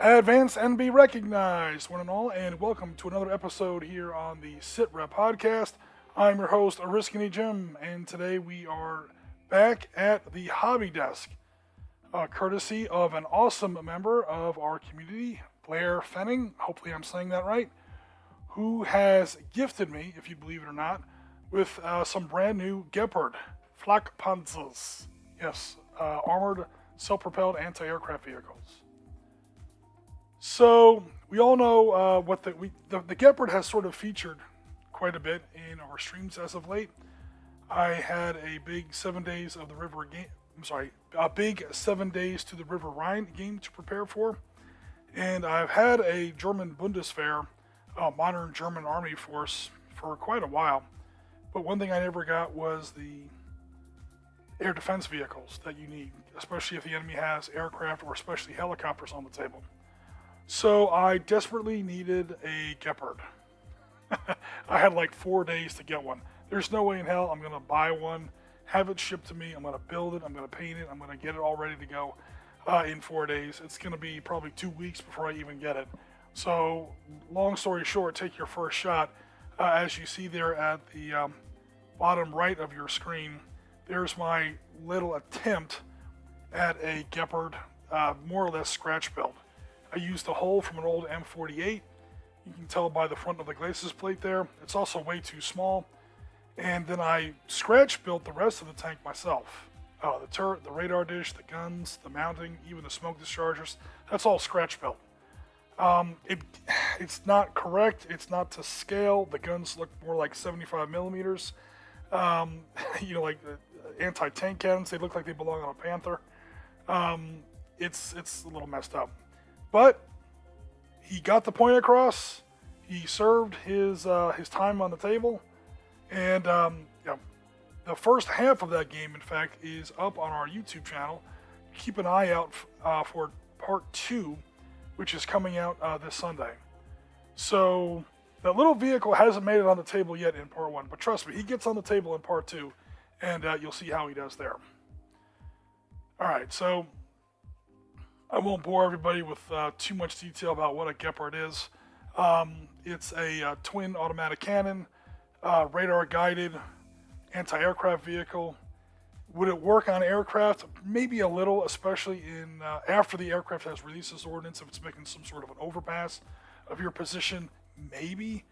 Advance and be recognized, one and all, and welcome to another episode here on the SitRep podcast. I'm your host, Oriskany Jim, and today we are back at the hobby desk, courtesy of an awesome member of our community, Blair Fenning. Hopefully, I'm saying that right. Who has gifted me, if you believe it or not, with some brand new Gepard Flakpanzers. Yes, armored, self-propelled anti-aircraft vehicles. So we all know what the Gepard has sort of featured quite a bit in our streams as of late. I had a big 7 days of the river game. I'm sorry, a big 7 days to the River Rhine game to prepare for, and I've had a German Bundeswehr, modern German army force for quite a while. But one thing I never got was the air defense vehicles that you need, especially if the enemy has aircraft or especially helicopters on the table. So I desperately needed a Gepard. I had like 4 days to get one. There's no way in hell I'm going to buy one, have it shipped to me, I'm going to build it, I'm going to paint it, I'm going to get it all ready to go in 4 days. It's going to be probably 2 weeks before I even get it. So long story short, take your first shot. As you see there at the bottom right of your screen, there's my little attempt at a Gepard, more or less scratch build. I used the hull from an old M48. You can tell by the front of the glacis plate there. It's also way too small. And then I scratch built the rest of the tank myself. The turret, the radar dish, the guns, the mounting, even the smoke dischargers. That's all scratch built. It's not correct. It's not to scale. The guns look more like 75 millimeters. Like anti-tank cannons. They look like they belong on a Panther. It's a little messed up. But he got the point across. He served his time on the table, and the first half of that game, in fact, is up on our YouTube channel. Keep an eye out for part 2, which is coming out this Sunday. So that little vehicle hasn't made it on the table yet in part 1, but trust me, he gets on the table in part 2, and you'll see how he does there. All right, so I won't bore everybody with too much detail about what a Gepard is. It's a twin automatic cannon, radar guided anti-aircraft vehicle. Would it work on aircraft? Maybe a little, especially in after the aircraft has released this ordnance, if it's making some sort of an overpass of your position, maybe.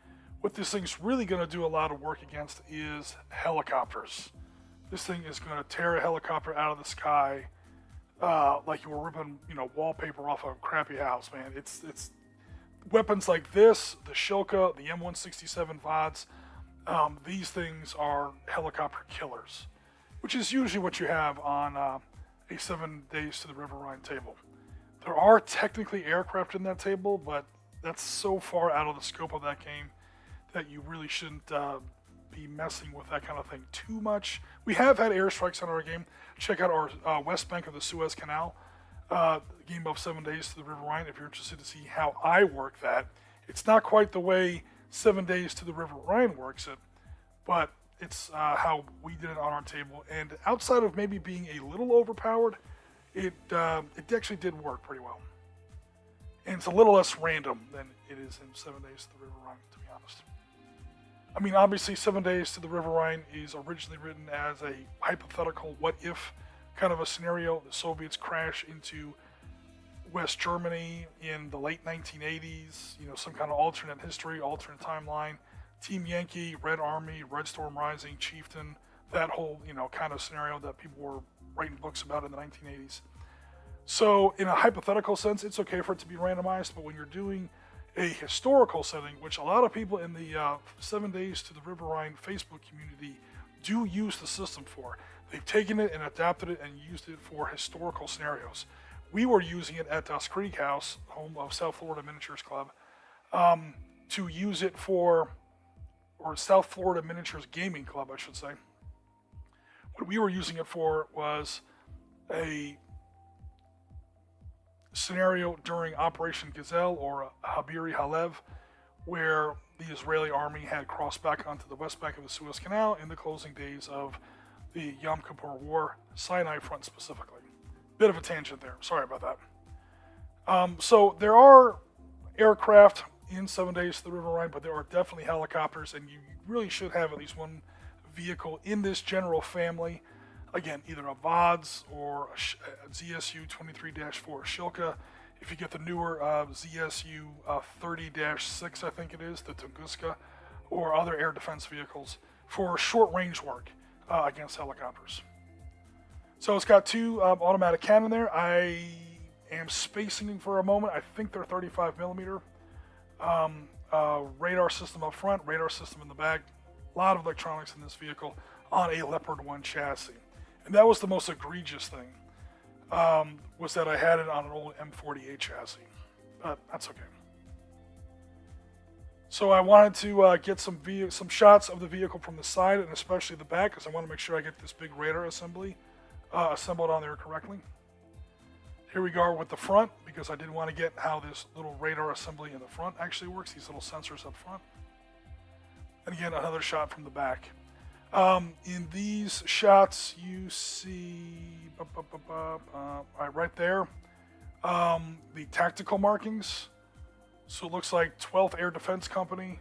What this thing's really going to do a lot of work against is helicopters. This thing is going to tear a helicopter out of the sky. Like you were ripping, wallpaper off a crappy house, man. It's weapons like this, the Shilka, the M167 VODs. These things are helicopter killers, which is usually what you have on a 7 days to the River Rhine table. There are technically aircraft in that table, but that's so far out of the scope of that game that you really shouldn't be messing with that kind of thing too much. We have had airstrikes on our game. Check out our west bank of the Suez Canal game of 7 days to the River Rhine if you're interested to see how I work that. It's not quite the way 7 days to the River Rhine works it, but it's how we did it on our table. And outside of maybe being a little overpowered, it actually did work pretty well. And it's a little less random than it is in 7 days to the River Rhine, to be honest. I mean, obviously, 7 days to the River Rhine is originally written as a hypothetical what-if kind of a scenario. The Soviets crash into West Germany in the late 1980s, some kind of alternate history, alternate timeline. Team Yankee, Red Army, Red Storm Rising, Chieftain, that whole, kind of scenario that people were writing books about in the 1980s. So, in a hypothetical sense, it's okay for it to be randomized, but when you're doing a historical setting, which a lot of people in the 7 days to the River Rhine Facebook community do use the system for. They've taken it and adapted it and used it for historical scenarios. We were using it at Dust Creek House, home of South Florida Miniatures Club, to use it for, or South Florida Miniatures Gaming Club, I should say. What we were using it for was a scenario during Operation Gazelle or Habiri Halev, where the Israeli army had crossed back onto the west bank of the Suez Canal in the closing days of the Yom Kippur War, Sinai Front specifically. Bit of a tangent there. Sorry about that. So there are aircraft in 7 Days to the River Rhine, but there are definitely helicopters, and you really should have at least one vehicle in this general family. Again, either a VODS or a ZSU 23-4 Shilka. If you get the newer ZSU 30-6, I think it is, the Tunguska, or other air defense vehicles for short range work against helicopters. So it's got two automatic cannon there. I am spacing for a moment. I think they're 35 millimeter. Radar system up front, radar system in the back. A lot of electronics in this vehicle on a Leopard 1 chassis. And that was the most egregious thing, was that I had it on an old M48 chassis. But that's okay. So I wanted to get some shots of the vehicle from the side and especially the back, because I want to make sure I get this big radar assembly assembled on there correctly. Here we go with the front, because I did want to get how this little radar assembly in the front actually works, these little sensors up front. And again, another shot from the back. In these shots, you see right there the tactical markings. So it looks like 12th Air Defense Company.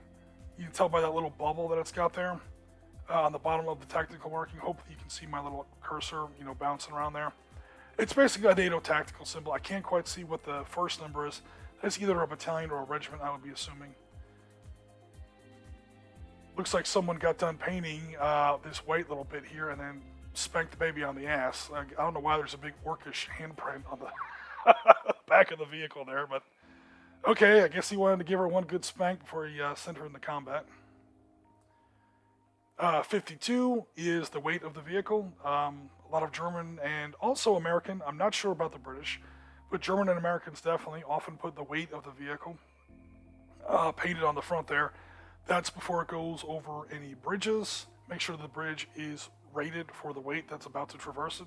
You can tell by that little bubble that it's got there on the bottom of the tactical marking. Hopefully you can see my little cursor, bouncing around there. It's basically a NATO tactical symbol. I can't quite see what the first number is. It's either a battalion or a regiment, I would be assuming. Looks like someone got done painting this white little bit here and then spanked the baby on the ass. I don't know why there's a big orcish handprint on the back of the vehicle there, but okay, I guess he wanted to give her one good spank before he sent her into combat. 52 is the weight of the vehicle. A lot of German and also American. I'm not sure about the British, but German and Americans definitely often put the weight of the vehicle painted on the front there. That's before it goes over any bridges. Make sure the bridge is rated for the weight that's about to traverse it,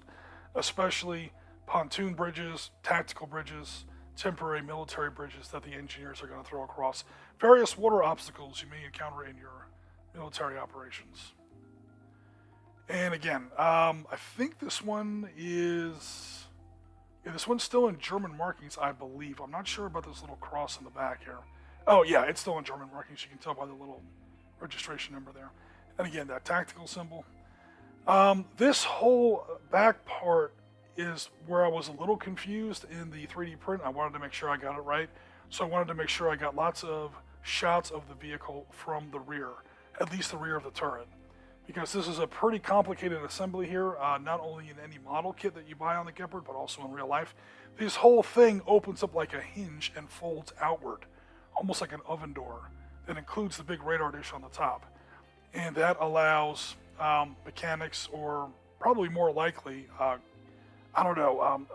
especially pontoon bridges, tactical bridges, temporary military bridges that the engineers are going to throw across various water obstacles you may encounter in your military operations. And again, I think this one is, this one's still in German markings, I believe. I'm not sure about this little cross in the back here. Oh yeah, it's still in German markings. You can tell by the little registration number there. And again, that tactical symbol. This whole back part is where I was a little confused in the 3D print. I wanted to make sure I got it right. So I wanted to make sure I got lots of shots of the vehicle from the rear, at least the rear of the turret. Because this is a pretty complicated assembly here, not only in any model kit that you buy on the Gepard, but also in real life. This whole thing opens up like a hinge and folds outward, almost like an oven door, that includes the big radar dish on the top. And that allows mechanics, or probably more likely,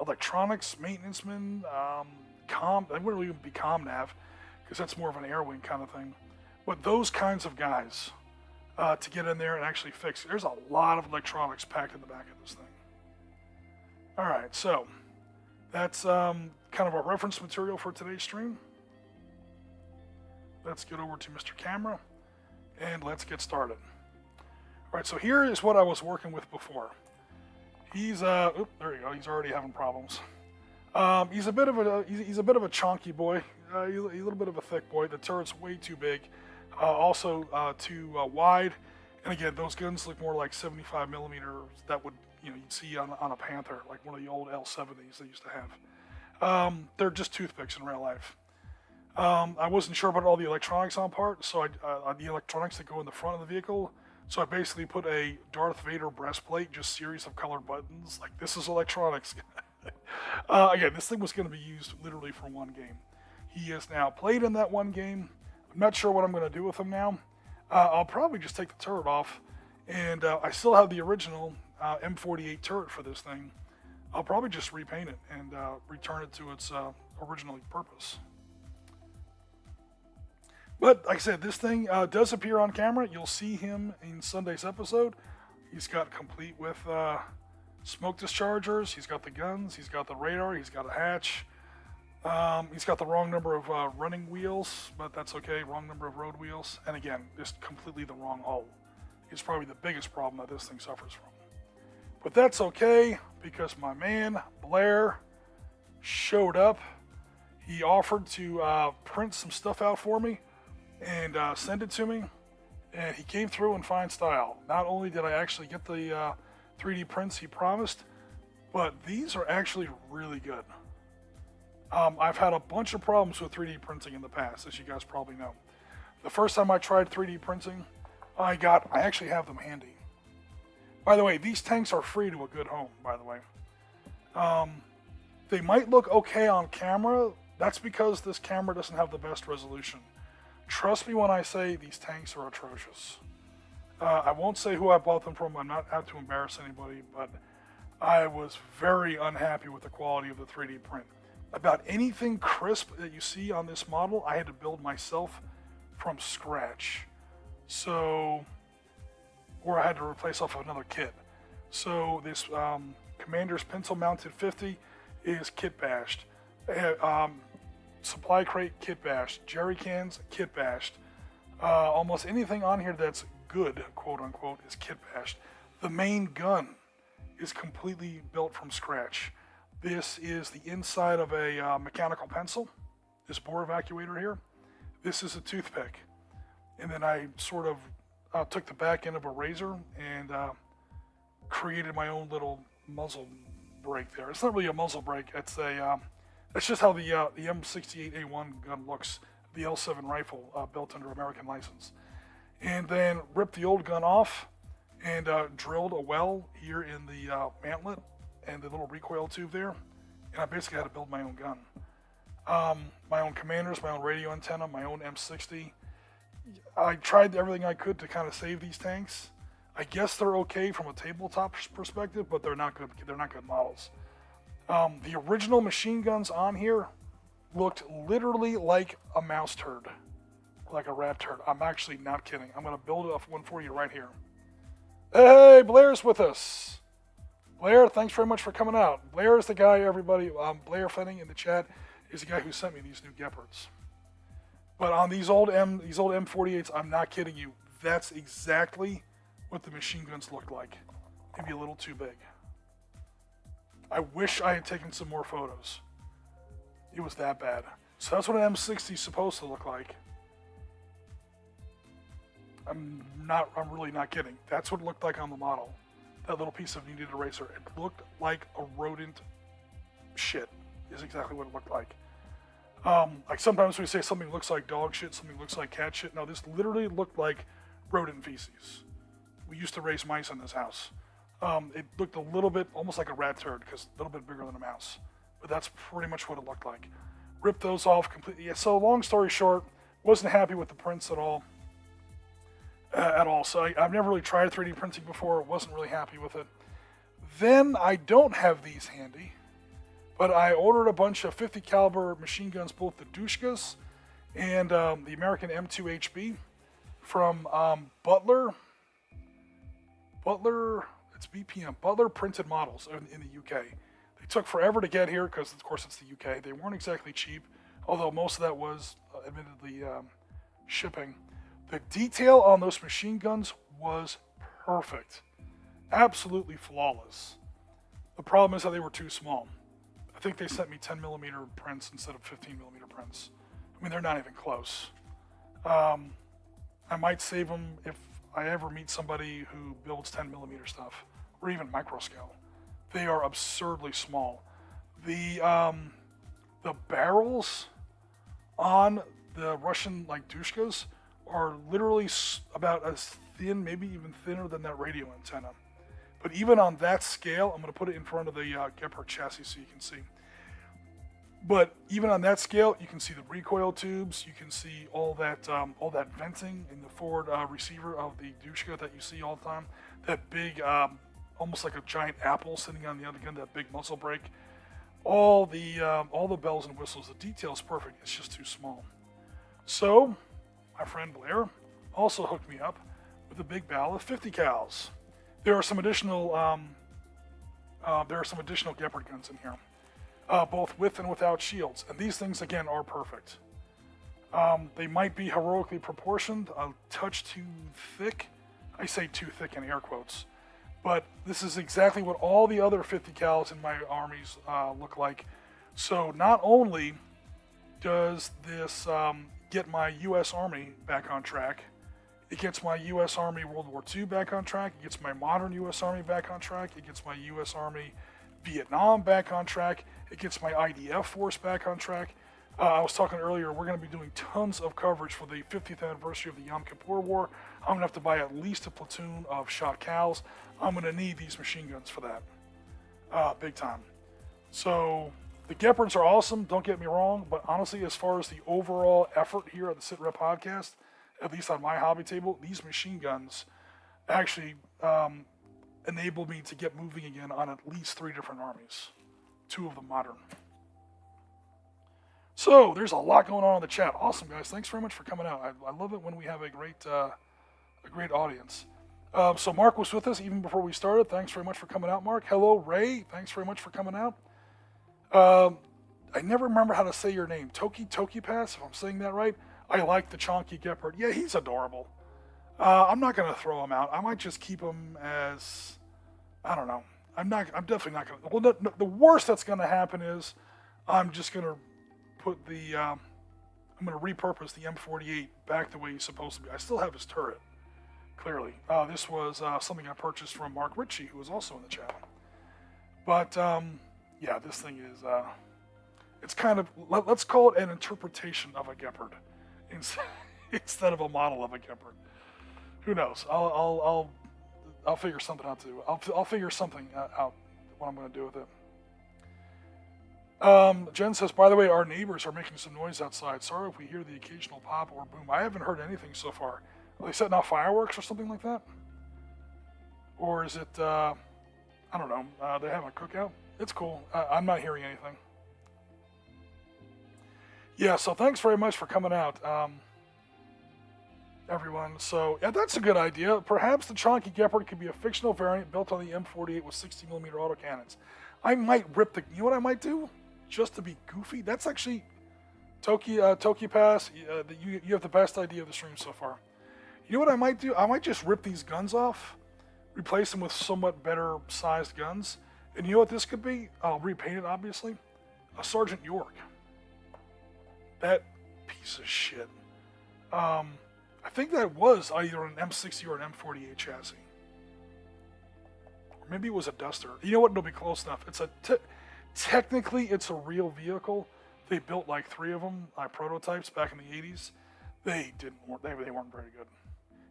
electronics, maintenance men, that wouldn't even be ComNav, because that's more of an air wing kind of thing. But those kinds of guys to get in there and actually fix it. There's a lot of electronics packed in the back of this thing. All right, so that's kind of our reference material for today's stream. Let's get over to Mr. Camera, and let's get started. All right, so here is what I was working with before. He's there you go. He's already having problems. He's a bit of a chunky boy. He's a little bit of a thick boy. The turret's way too big, also too wide. And again, those guns look more like 75 millimeters that would you'd see on a Panther, like one of the old L70s they used to have. They're just toothpicks in real life. I wasn't sure about all the electronics on part, so the electronics that go in the front of the vehicle. So I basically put a Darth Vader breastplate, just series of colored buttons. Like, this is electronics. Again, this thing was going to be used literally for one game. He is now played in that one game. I'm not sure what I'm going to do with him now. I'll probably just take the turret off, and I still have the original M48 turret for this thing. I'll probably just repaint it and return it to its original purpose. But like I said, this thing does appear on camera. You'll see him in Sunday's episode. He's got complete with smoke dischargers. He's got the guns. He's got the radar. He's got a hatch. He's got the wrong number of running wheels, but that's okay. Wrong number of road wheels. And again, just completely the wrong hull. It's probably the biggest problem that this thing suffers from. But that's okay, because my man, Blair, showed up. He offered to print some stuff out for me and send it to me, and he came through in fine style. Not only did I actually get the 3D prints he promised, but these are actually really good. I've had a bunch of problems with 3D printing in the past, as you guys probably know. The first time I tried 3D printing, I actually have them handy. By the way, these tanks are free to a good home, by the way. They might look okay on camera. That's because this camera doesn't have the best resolution. Trust me when I say these tanks are atrocious. I won't say who I bought them from. I'm not out to embarrass anybody, but I was very unhappy with the quality of the 3D print. About anything crisp that you see on this model, I had to build myself from scratch. So, or I had to replace off of another kit. So this Commander's pencil-mounted 50 is kit bashed. Supply crate kit bashed. Jerry cans kit bashed. Almost anything on here that's good, quote unquote, is kit bashed. The main gun is completely built from scratch. This is the inside of a mechanical pencil, this bore evacuator here. This is a toothpick. And then I sort of took the back end of a razor and created my own little muzzle brake there. It's not really a muzzle brake, it's just how the M68A1 gun looks, the L7 rifle built under American license. And then ripped the old gun off and drilled a well here in the mantlet and the little recoil tube there, and I basically had to build my own gun. My own commanders, my own radio antenna, my own M60. I tried everything I could to kind of save these tanks. I guess they're okay from a tabletop perspective, but they're not good. They're not good models. The original machine guns on here looked literally like a mouse turd, like a rat turd. I'm actually not kidding. I'm going to build one for you right here. Hey, Blair's with us. Blair, thanks very much for coming out. Blair is the guy, everybody. Blair Fenning in the chat is the guy who sent me these new Gepards. But on these old M48s, I'm not kidding you. That's exactly what the machine guns looked like. Maybe a little too big. I wish I had taken some more photos. It was that bad. So that's what an M60 is supposed to look like. I'm really not kidding. That's what it looked like on the model. That little piece of kneaded eraser. It looked like a rodent shit, is exactly what it looked like. Like sometimes we say something looks like dog shit, something looks like cat shit. No, this literally looked like rodent feces. We used to raise mice in this house. It looked a little bit, almost like a rat turd, because a little bit bigger than a mouse. But that's pretty much what it looked like. Ripped those off completely. Yeah, so long story short, wasn't happy with the prints at all. So I've never really tried 3D printing before. Wasn't really happy with it. Then I don't have these handy, but I ordered a bunch of 50 caliber machine guns, both the Dushkas and the American M2HB from Butler. It's BPM. Butler Printed Models in the UK. They took forever to get here because, of course, it's the UK. They weren't exactly cheap, although most of that was admittedly shipping. The detail on those machine guns was perfect. Absolutely flawless. The problem is that they were too small. I think they sent me 10mm prints instead of 15mm prints. I mean, they're not even close. I might save them if I ever meet somebody who builds 10mm stuff, or even micro scale. They are absurdly small. The barrels on the Russian Dushkas are literally about as thin, maybe even thinner than that radio antenna. But even on that scale, I'm going to put it in front of the Gepard chassis so you can see. But even on that scale, you can see the recoil tubes. You can see all that venting in the forward receiver of the Dushka that you see all the time. That big, almost like a giant apple sitting on the other gun. That big muzzle brake. All the bells and whistles. The detail is perfect. It's just too small. So my friend Blair also hooked me up with a big barrel of 50 cals. There are some additional Gepard guns in here, both with and without shields, and these things again are perfect. They might be heroically proportioned, a touch too thick. I say too thick in air quotes, but this is exactly what all the other 50 cals in my armies look like. So not only does this get my U.S. Army back on track. It gets my U.S. Army World War II back on track. It gets my modern U.S. Army back on track. It gets my U.S. Army Vietnam back on track. It gets my IDF force back on track. I was talking earlier, we're going to be doing tons of coverage for the 50th anniversary of the Yom Kippur War. I'm going to have to buy at least a platoon of shot cows. I'm going to need these machine guns for that. Big time. So the Gepards are awesome, don't get me wrong, but honestly, as far as the overall effort here at the Sit Rep podcast, at least on my hobby table, these machine guns actually enabled me to get moving again on at least 3 different armies, 2 of them modern. So there's a lot going on in the chat. Awesome, guys. Thanks very much for coming out. I love it when we have a great audience. So Mark was with us even before we started. Thanks very much for coming out, Mark. Hello, Ray. Thanks very much for coming out. I never remember how to say your name. Toki Pass, if I'm saying that right. I like the chonky Gepard. Yeah, he's adorable. I'm not going to throw him out. I might just keep him as, I don't know. I'm definitely not going to. Well, the worst that's going to happen is I'm just going to put I'm going to repurpose the M48 back the way he's supposed to be. I still have his turret, clearly. This was something I purchased from Mark Ritchie, who was also in the channel. But, yeah, this thing is, it's kind of, let's call it an interpretation of a Gepard instead of a model of a Gepard. Who knows? I'll figure something out too. I'll figure something out what I'm going to do with it. Jen says, by the way, our neighbors are making some noise outside. Sorry if we hear the occasional pop or boom. I haven't heard anything so far. Are they setting off fireworks or something like that? Or is it, I don't know, they're having a cookout? It's cool. I'm not hearing anything. Yeah, so thanks very much for coming out, everyone. So, yeah, that's a good idea. Perhaps the chonky Gepard could be a fictional variant built on the M48 with 60mm autocannons. I might rip you know what I might do? Just to be goofy? That's actually, Toki Pass, you have the best idea of the stream so far. You know what I might do? I might just rip these guns off, replace them with somewhat better sized guns. And you know what this could be? I'll repaint it, obviously. A Sergeant York. That piece of shit. I think that was either an M60 or an M48 chassis. Or maybe it was a Duster. You know what? It'll be close enough. It's technically, it's a real vehicle. They built like 3 of them, like prototypes back in the 80s. They weren't very good.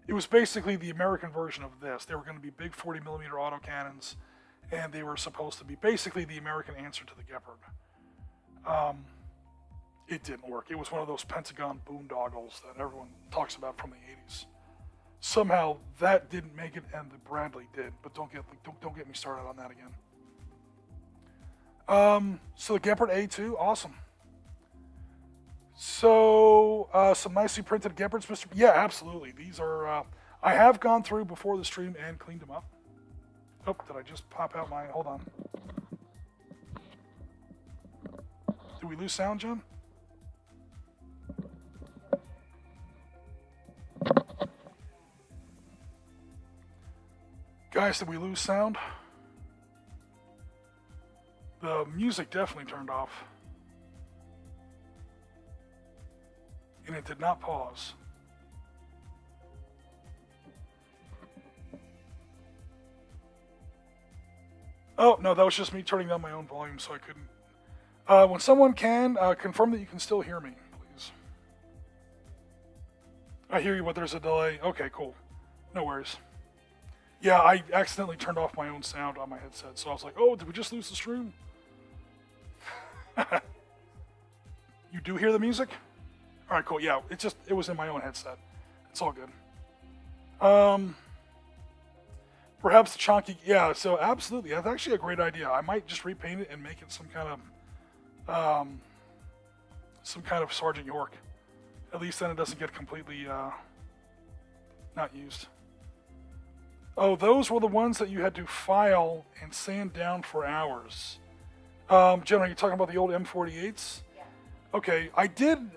It was basically the American version of this. They were going to be big 40mm autocannons, and they were supposed to be basically the American answer to the Gepard. It didn't work. It was one of those Pentagon boondoggles that everyone talks about from the 80s. Somehow that didn't make it, and the Bradley did. But don't get me started on that again. So the Gepard A2, awesome. So some nicely printed Gepards, Mr. Yeah, absolutely. These are. I have gone through before the stream and cleaned them up. Oh, did I just pop out my? Hold on. Did we lose sound, John? Guys, did we lose sound? The music definitely turned off. And it did not pause. Oh, no, that was just me turning down my own volume so I couldn't. When someone can, confirm that you can still hear me, please. I hear you, but there's a delay. Okay, cool. No worries. Yeah, I accidentally turned off my own sound on my headset, so I was like, oh, did we just lose the stream? You do hear the music? All right, cool. Yeah, it was in my own headset. It's all good. Perhaps the chonky, yeah, so absolutely. That's actually a great idea. I might just repaint it and make it some kind of Sergeant York. At least then it doesn't get completely not used. Oh, those were the ones that you had to file and sand down for hours. Generally, you're talking about the old M48s? Yeah. Okay, I did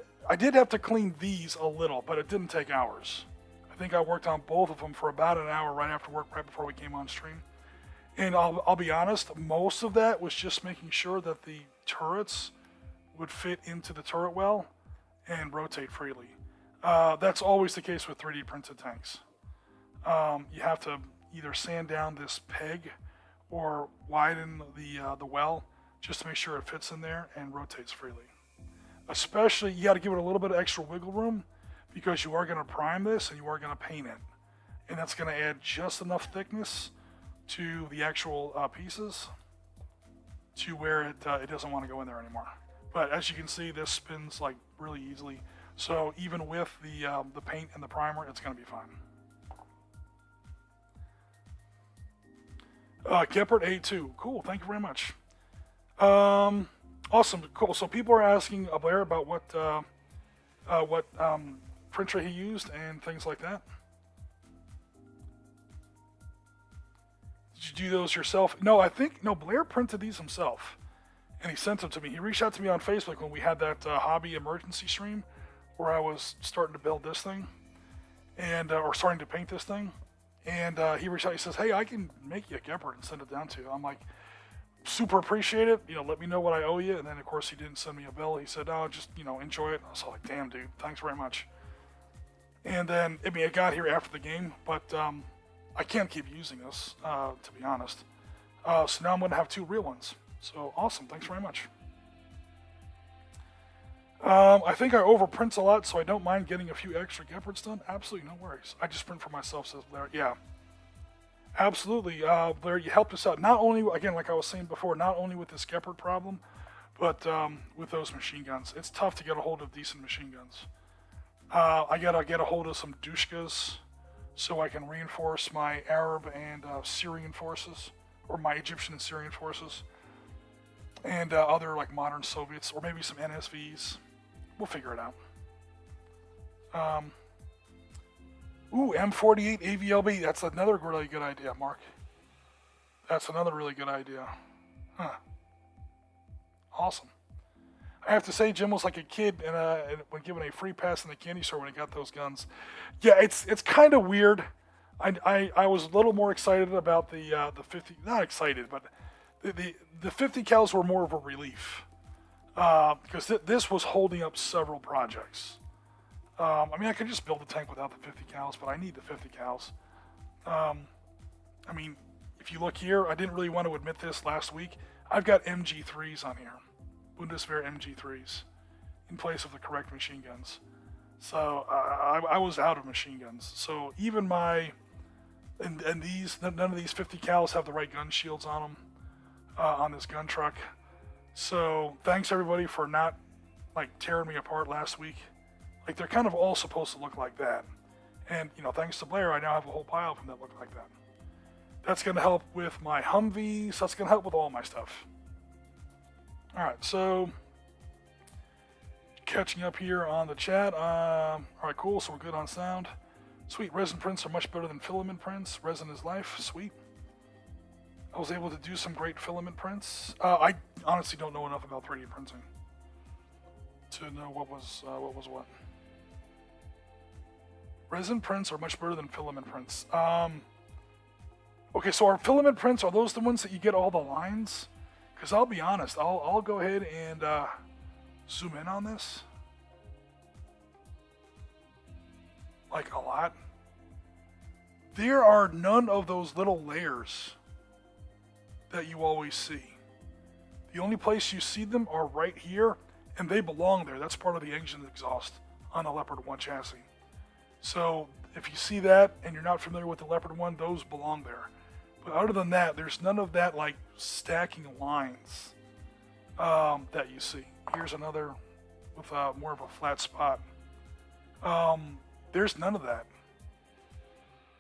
have to clean these a little, but it didn't take hours. I think I worked on both of them for about an hour right after work, right before we came on stream. And I'll be honest, most of that was just making sure that the turrets would fit into the turret well and rotate freely. That's always the case with 3D printed tanks. You have to either sand down this peg or widen the well just to make sure it fits in there and rotates freely. Especially, you got to give it a little bit of extra wiggle room because you are going to prime this and you are going to paint it. And that's going to add just enough thickness to the actual pieces to where it doesn't want to go in there anymore. But as you can see, this spins like really easily. So even with the paint and the primer, it's going to be fine. Gepard A2, cool. Thank you very much. Awesome, cool. So people are asking Blair about what printer he used and things like that. Did you do those yourself? No, Blair printed these himself, and he sent them to me. He reached out to me on Facebook when we had that hobby emergency stream where I was starting to build this thing, and or starting to paint this thing. And he reached out. He says, "Hey, I can make you a Gepard and send it down to you." I'm like, super appreciate it. Let me know what I owe you. And then, of course, he didn't send me a bill. He said, "Oh, just enjoy it." I was like, "Damn, dude, thanks very much." And then, it got here after the game, but I can't keep using this, to be honest. So now I'm going to have 2 real ones. So awesome. Thanks very much. I think I overprint a lot, so I don't mind getting a few extra Gepards done. Absolutely, no worries. I just print for myself, says Blair. Yeah. Absolutely, Blair, you helped us out. Not only, again, like I was saying before, not only with this Gepard problem, but with those machine guns. It's tough to get a hold of decent machine guns. I gotta get a hold of some Dushkas so I can reinforce my Arab and Syrian forces, or my Egyptian and Syrian forces, and other like modern Soviets, or maybe some NSVs. We'll figure it out. Ooh, M48 AVLB. That's another really good idea, Mark. That's another really good idea. Huh. Awesome. I have to say, Jim was like a kid when given a free pass in the candy store when he got those guns. Yeah, it's kind of weird. I was a little more excited about the 50. Not excited, but the 50 cals were more of a relief because this was holding up several projects. I could just build a tank without the 50 cals, but I need the 50 cals. If you look here, I didn't really want to admit this last week. I've got MG3s on here. Bundeswehr MG3s in place of the correct machine guns. So I was out of machine guns. So even none of these 50 cals have the right gun shields on them on this gun truck. So thanks everybody for not tearing me apart last week. They're kind of all supposed to look like that. And, thanks to Blair, I now have a whole pile of them that look like that. That's going to help with my Humvees. That's going to help with all my stuff. Alright, so catching up here on the chat. Alright, cool, so we're good on sound. Sweet, resin prints are much better than filament prints. Resin is life, sweet. I was able to do some great filament prints. I honestly don't know enough about 3D printing to know what was what. Resin prints are much better than filament prints. Okay, so our filament prints, are those the ones that you get all the lines? Because I'll be honest, I'll go ahead and zoom in on this. A lot. There are none of those little layers that you always see. The only place you see them are right here, and they belong there. That's part of the engine exhaust on a Leopard 1 chassis. So if you see that and you're not familiar with the Leopard 1, those belong there. But other than that, there's none of that stacking lines that you see. Here's another with more of a flat spot. There's none of that.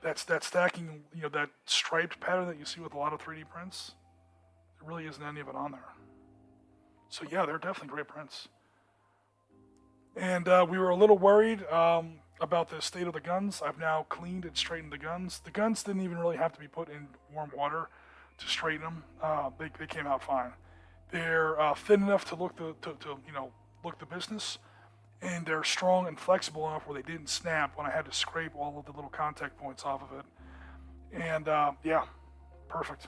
That stacking, that striped pattern that you see with a lot of 3D prints, there really isn't any of it on there. So yeah, they're definitely great prints. And we were a little worried about the state of the guns. I've now cleaned and straightened the guns. The guns didn't even really have to be put in warm water to straighten them. They came out fine. They're thin enough to look the business, and they're strong and flexible enough where they didn't snap when I had to scrape all of the little contact points off of it. And yeah, perfect.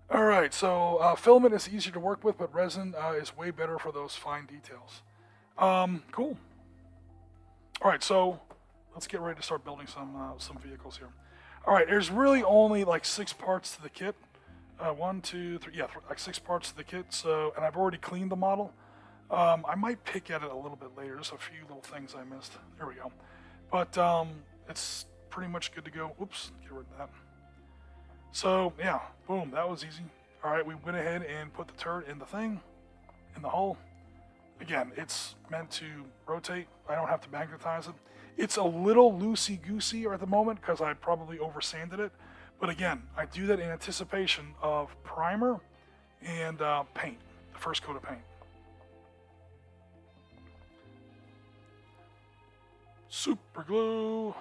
All right, so filament is easier to work with, but resin is way better for those fine details. Cool. All right, so let's get ready to start building some vehicles here. All right, there's really only like 6 parts to the kit. 1, 2, 3, yeah, like 6 parts to the kit. So, and I've already cleaned the model. I might pick at it a little bit later. There's a few little things I missed. There we go. But it's pretty much good to go. Oops, get rid of that. So yeah, boom, that was easy. All right, we went ahead and put the turret in the thing, in the hull. Again, it's meant to rotate. I don't have to magnetize it. It's a little loosey-goosey at the moment because I probably over-sanded it. But again, I do that in anticipation of primer and paint, the first coat of paint. Super glue.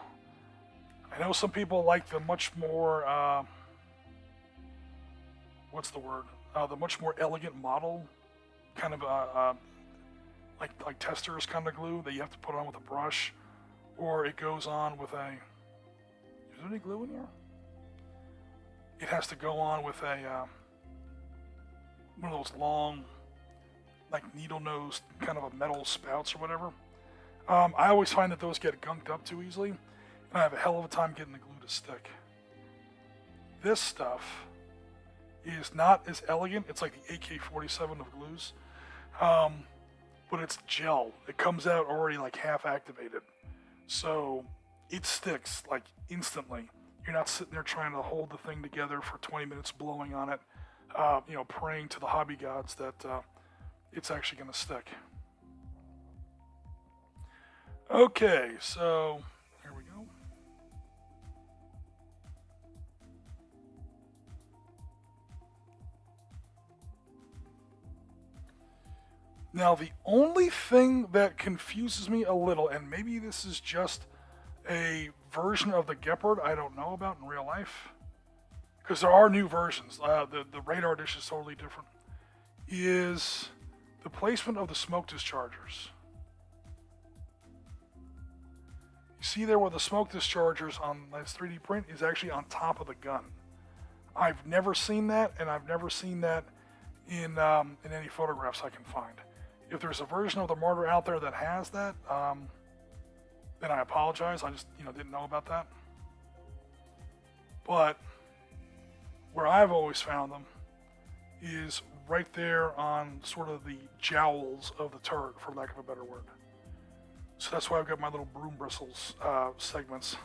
I know some people like the much more, what's the word? The much more elegant model, kind of like tester's kind of glue that you have to put on with a brush, or it goes on with a. Is there any glue in here? It has to go on with a one of those long, like needle-nosed kind of a metal spouts or whatever. I always find that those get gunked up too easily, and I have a hell of a time getting the glue to stick. This stuff is not as elegant. It's like the AK-47 of glues, but it's gel. It comes out already like half activated, so it sticks like instantly. You're not sitting there trying to hold the thing together for 20 minutes blowing on it, praying to the hobby gods that it's actually going to stick. Okay, so here we go. Now, the only thing that confuses me a little, and maybe this is just a version of the Gepard I don't know about in real life, because there are new versions. The radar dish is totally different. Is the placement of the smoke dischargers. You see there where the smoke dischargers on this 3D print is actually on top of the gun. I've never seen that, and I've never seen that in any photographs I can find. If there's a version of the mortar out there that has that, then I apologize. I just didn't know about that. But where I've always found them is right there on sort of the jowls of the turret, for lack of a better word. So that's why I've got my little broom bristles segments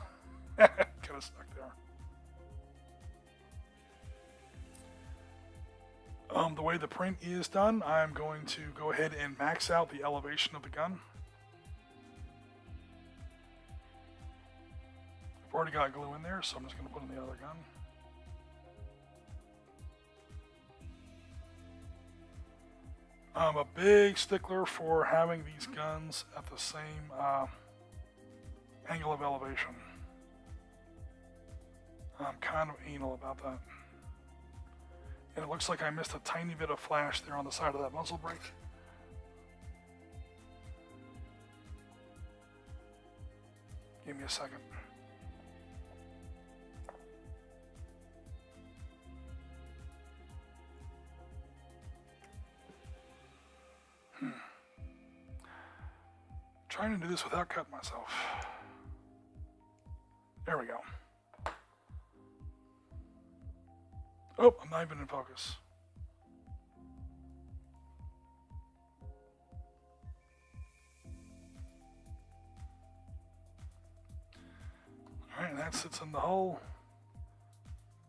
kind of stuck there. The way the print is done, I'm going to go ahead and max out the elevation of the gun. I've already got glue in there, so I'm just going to put in the other gun. I'm a big stickler for having these guns at the same angle of elevation. I'm kind of anal about that. And it looks like I missed a tiny bit of flash there on the side of that muzzle brake. Give me a second. Trying to do this without cutting myself. There we go. Oh, I'm not even in focus. Alright, and that sits in the hull.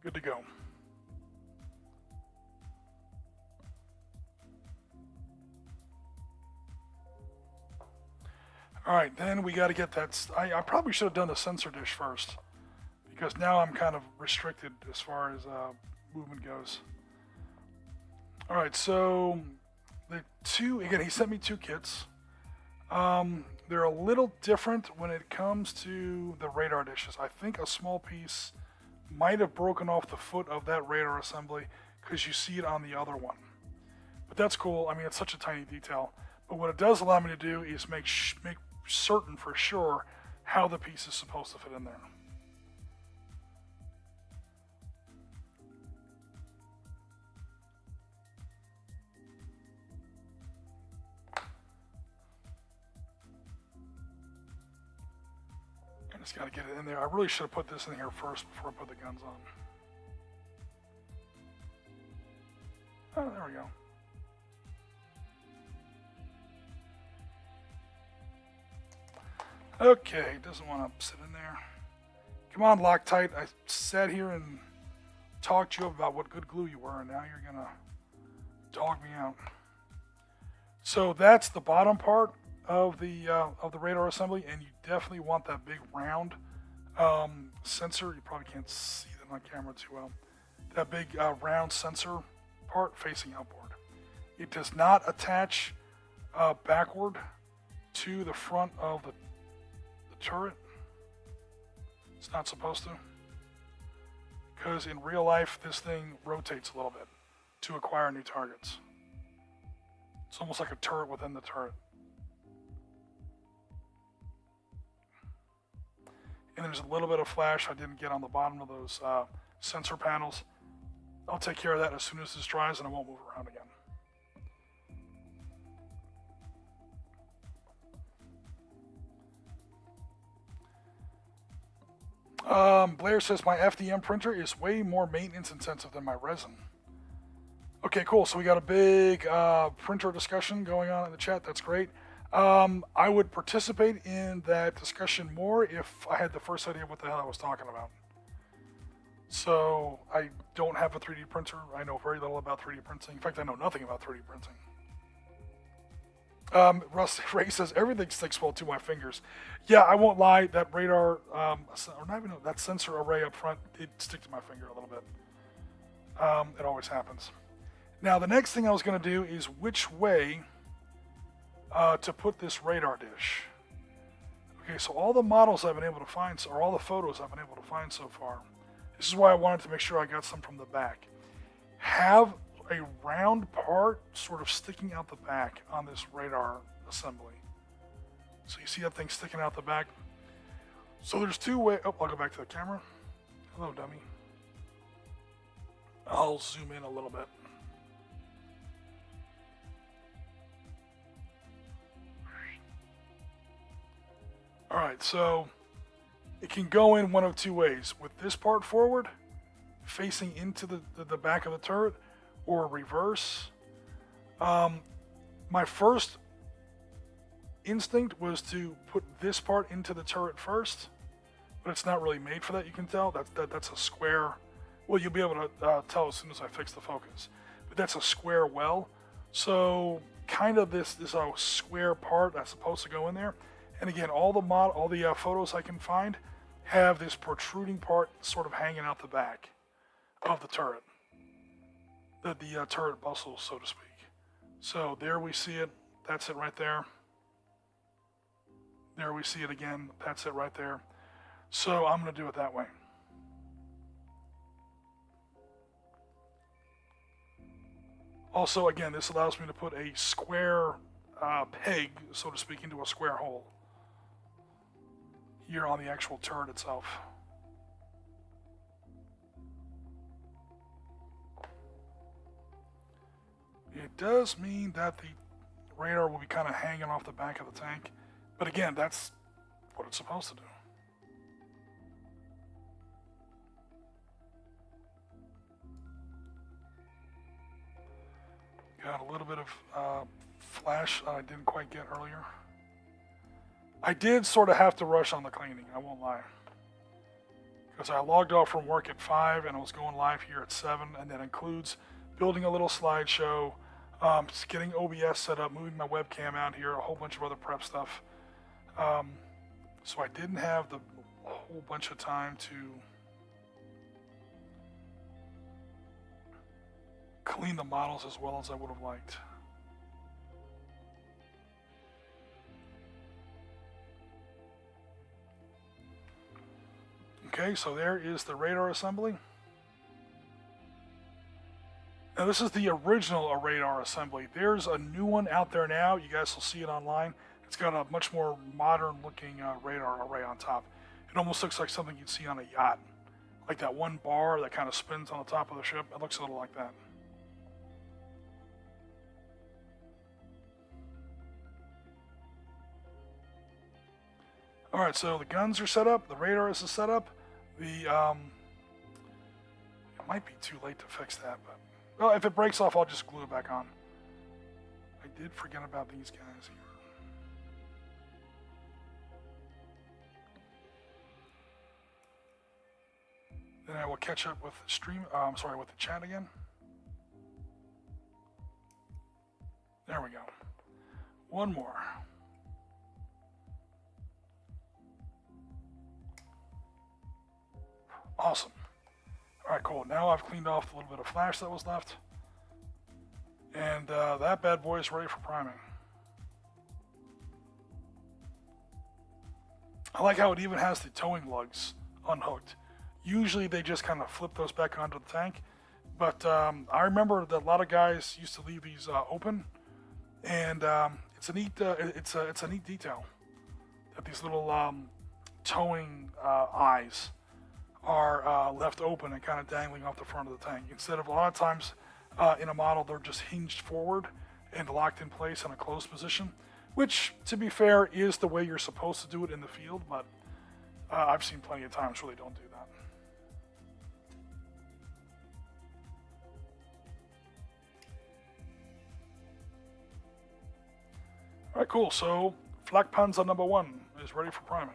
Good to go. Alright, then we got to get that. I probably should have done the sensor dish first, because now I'm kind of restricted as far as movement goes. Alright, so the two, again, he sent me 2 kits. They're a little different when it comes to the radar dishes. I think a small piece might have broken off the foot of that radar assembly because you see it on the other one. But that's cool. I mean, it's such a tiny detail. But what it does allow me to do is make certain for sure how the piece is supposed to fit in there. just got to get it in there. I really should have put this in here first before I put the guns on. Oh, there we go. Okay, doesn't want to sit in there. Come on, Loctite. I sat here and talked to you about what good glue you were, and now you're gonna dog me out. So that's the bottom part of the radar assembly, and you definitely want that big round sensor. You probably can't see that on camera too well. That big round sensor part facing upward. It does not attach backward to the front of the turret. It's not supposed to, because in real life this thing rotates a little bit to acquire new targets. It's almost like a turret within the turret. And there's a little bit of flash I didn't get on the bottom of those sensor panels. I'll take care of that as soon as this dries, and I won't move around again. Blair says my FDM printer is way more maintenance intensive than my resin. Okay, cool. So we got a big printer discussion going on in the chat. That's great. I would participate in that discussion more if I had the first idea what the hell I was talking about. So I don't have a 3D printer. I know very little about 3D printing. In fact, I know nothing about 3D printing. Russ Ray says everything sticks well to my fingers. Yeah, I won't lie. That radar, or not even that sensor array up front, it sticks to my finger a little bit. It always happens. Now the next thing I was going to do is which way to put this radar dish. Okay, so all the models I've been able to find, or all the photos I've been able to find so far. This is why I wanted to make sure I got some from the back. Have a round part sort of sticking out the back on this radar assembly. So you see that thing sticking out the back. So there's two ways. Oh, I'll go back to the camera. Hello, dummy. I'll zoom in a little bit. All right, so it can go in one of two ways. With this part forward, facing into the back of the turret, or reverse. My first instinct was to put this part into the turret first, but it's not really made for that, you can tell. That's a square. Well, you'll be able to tell as soon as I fix the focus. But that's a square well. So kind of this square part that's supposed to go in there. And again, all the photos I can find have this protruding part sort of hanging out the back of the turret. The turret bustle, so to speak. So there we see it. That's it right there. There we see it again. That's it right there. So I'm going to do it that way. Also, again, this allows me to put a square peg, so to speak, into a square hole here on the actual turret itself. It does mean that the radar will be kind of hanging off the back of the tank, but again, that's what it's supposed to do. Got a little bit of flash I didn't quite get earlier. I did sort of have to rush on the cleaning, I won't lie. Because I logged off from work at 5 and I was going live here at 7, and that includes building a little slideshow, just getting OBS set up, moving my webcam out here, a whole bunch of other prep stuff. So I didn't have the whole bunch of time to clean the models as well as I would have liked. Okay, so there is the radar assembly. Now this is the original radar assembly. There's a new one out there now. You guys will see it online. It's got a much more modern looking radar array on top. It almost looks like something you'd see on a yacht. Like that one bar that kind of spins on the top of the ship. It looks a little like that. Alright, so the guns are set up, the radar is set up, it might be too late to fix that, but, well, if it breaks off, I'll just glue it back on. I did forget about these guys here. Then I will catch up with the stream, with the chat again. There we go. One more. Awesome. Alright, cool. Now I've cleaned off the little bit of flash that was left. And that bad boy is ready for priming. I like how it even has the towing lugs unhooked. Usually they just kind of flip those back onto the tank. But I remember that a lot of guys used to leave these open. And it's a neat detail that these little towing eyes are left open and kind of dangling off the front of the tank. Instead of a lot of times in a model, they're just hinged forward and locked in place in a closed position, which, to be fair, is the way you're supposed to do it in the field, but I've seen plenty of times where they don't do that. Alright, cool. So, Flakpanzer number 1 is ready for priming.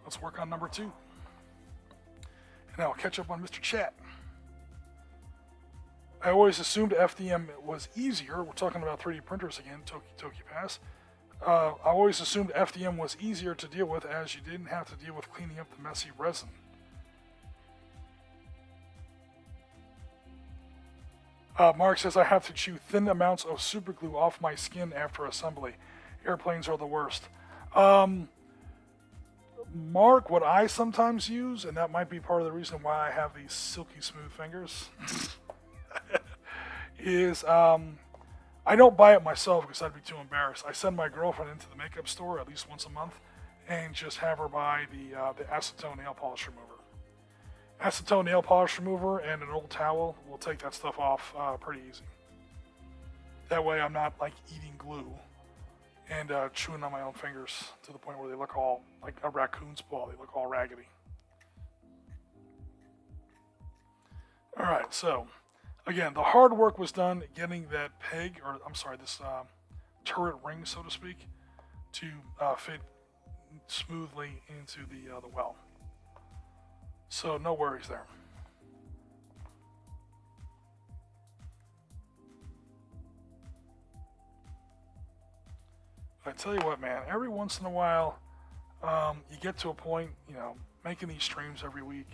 Let's work on number 2. And I'll catch up on Mr. Chat. I always assumed FDM was easier. We're talking about 3D printers again, Toki Pass. I always assumed FDM was easier to deal with as you didn't have to deal with cleaning up the messy resin. Mark says I have to chew thin amounts of super glue off my skin after assembly. Airplanes are the worst. Mark, what I sometimes use, and that might be part of the reason why I have these silky smooth fingers, is I don't buy it myself because I'd be too embarrassed. I send my girlfriend into the makeup store at least once a month and just have her buy the acetone nail polish remover. Acetone nail polish remover and an old towel will take that stuff off pretty easy. That way I'm not like eating glue and chewing on my own fingers to the point where they look all like a raccoon's paw. They look all raggedy. Alright, so again, the hard work was done getting that peg, or I'm sorry, this turret ring, so to speak, to fit smoothly into the well. So no worries there. I tell you what, man, every once in a while, you get to a point, making these streams every week,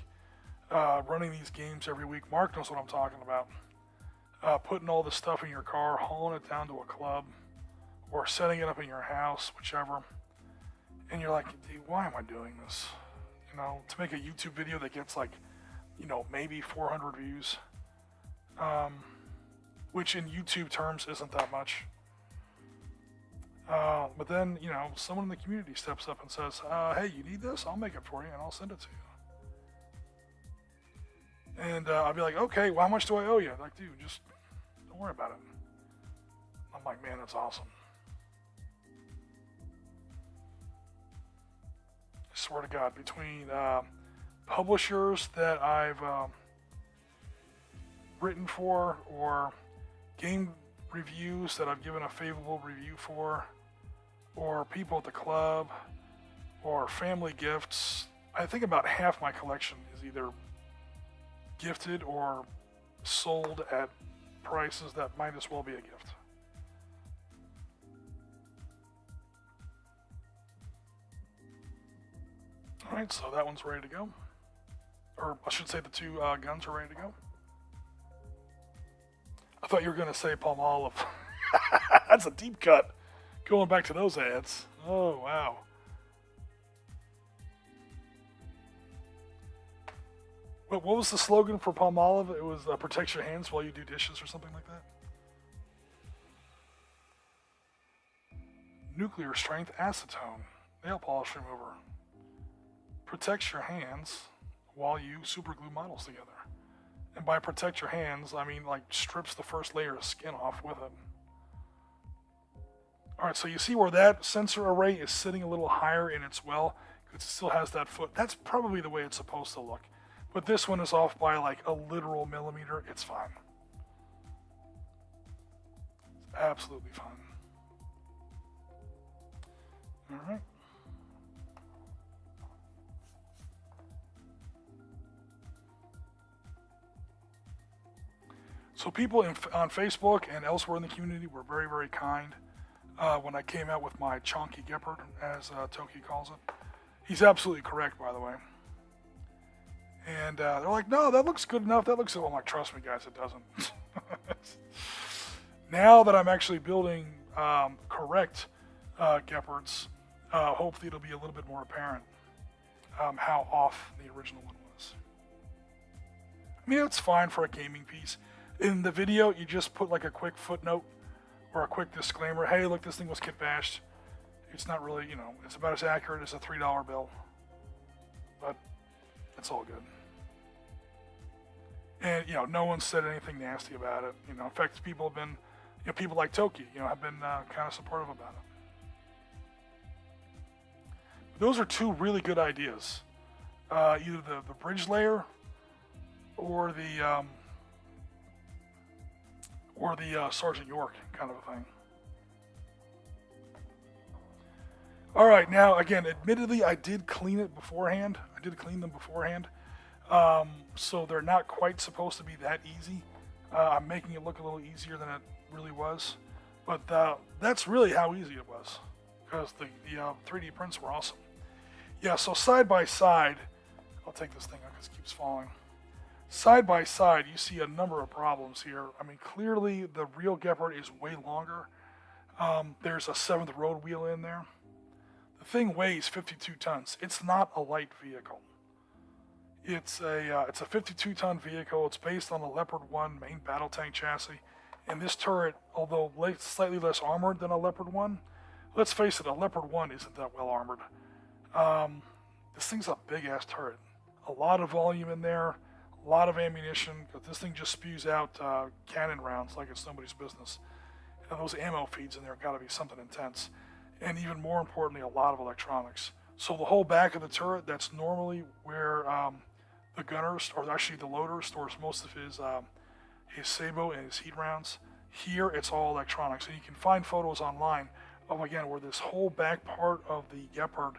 running these games every week. Mark knows what I'm talking about. Putting all this stuff in your car, hauling it down to a club, or setting it up in your house, whichever. And you're like, dude, why am I doing this? To make a YouTube video that gets like, maybe 400 views, which in YouTube terms isn't that much. But then, someone in the community steps up and says, hey, you need this? I'll make it for you and I'll send it to you. And I'll be like, okay, well, how much do I owe you? Like, dude, just don't worry about it. I'm like, man, that's awesome. I swear to God, between publishers that I've written for, or game reviews that I've given a favorable review for, or people at the club, or family gifts, I think about half my collection is either gifted or sold at prices that might as well be a gift. Alright, so that one's ready to go. Or I should say the two guns are ready to go. I thought you were going to say Palmolive. That's a deep cut. Going back to those ads. Oh, wow. What was the slogan for Palmolive? It was protect your hands while you do dishes or something like that? Nuclear strength acetone. Nail polish remover. Protects your hands while you superglue models together. And by protect your hands, I mean like strips the first layer of skin off with it. All right, so you see where that sensor array is sitting a little higher in its well, because it still has that foot. That's probably the way it's supposed to look. But this one is off by like a literal millimeter. It's fine. It's absolutely fine. All right. So people on Facebook and elsewhere in the community were very, very kind when I came out with my chonky Gepard, as Toki calls it. He's absolutely correct, by the way. And they're like, no, that looks good enough. That looks good. I'm like, trust me, guys, it doesn't. Now that I'm actually building correct Gepards, hopefully it'll be a little bit more apparent how off the original one was. I mean, it's fine for a gaming piece. In the video, you just put like a quick footnote or a quick disclaimer. Hey, look, this thing was kit bashed. It's not really, you know, it's about as accurate as a $3 bill. But it's all good. And, you know, no one said anything nasty about it. You know, in fact, people have been, you know, people like Toki, you know, have been kind of supportive about it. Those are two really good ideas. Either the bridge layer or the Sergeant York kind of a thing. All right, now again, admittedly, I did clean it beforehand. I did clean them beforehand, so they're not quite supposed to be that easy. I'm making it look a little easier than it really was, but that's really how easy it was, because the 3D prints were awesome. Yeah, so side by side, I'll take this thing out because it keeps falling. Side by side, you see a number of problems here. I mean, clearly the real Gepard is way longer. There's a 7th road wheel in there. The thing weighs 52 tons. It's not a light vehicle. It's a 52-ton vehicle. It's based on a Leopard 1 main battle tank chassis. And this turret, although slightly less armored than a Leopard 1, let's face it, a Leopard 1 isn't that well armored. This thing's a big-ass turret. A lot of volume in there. A lot of ammunition, because this thing just spews out cannon rounds like it's nobody's business. And those ammo feeds in there got to be something intense. And even more importantly, a lot of electronics. So the whole back of the turret, that's normally where the gunner, or actually the loader, stores most of his sabot and his heat rounds. Here, it's all electronics. And you can find photos online of, again, where this whole back part of the Gepard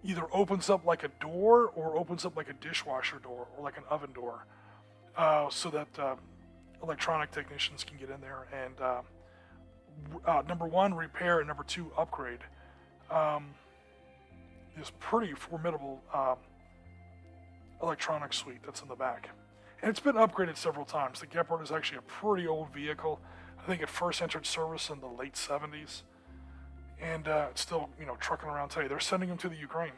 either opens up like a door or opens up like a dishwasher door or like an oven door, so that electronic technicians can get in there and number one, repair, and number two, upgrade this pretty formidable electronic suite that's in the back. And it's been upgraded several times. The Gepard is actually a pretty old vehicle. I think it first entered service in the late 70s. And it's still, you know, trucking around today. They're sending them to the Ukraine.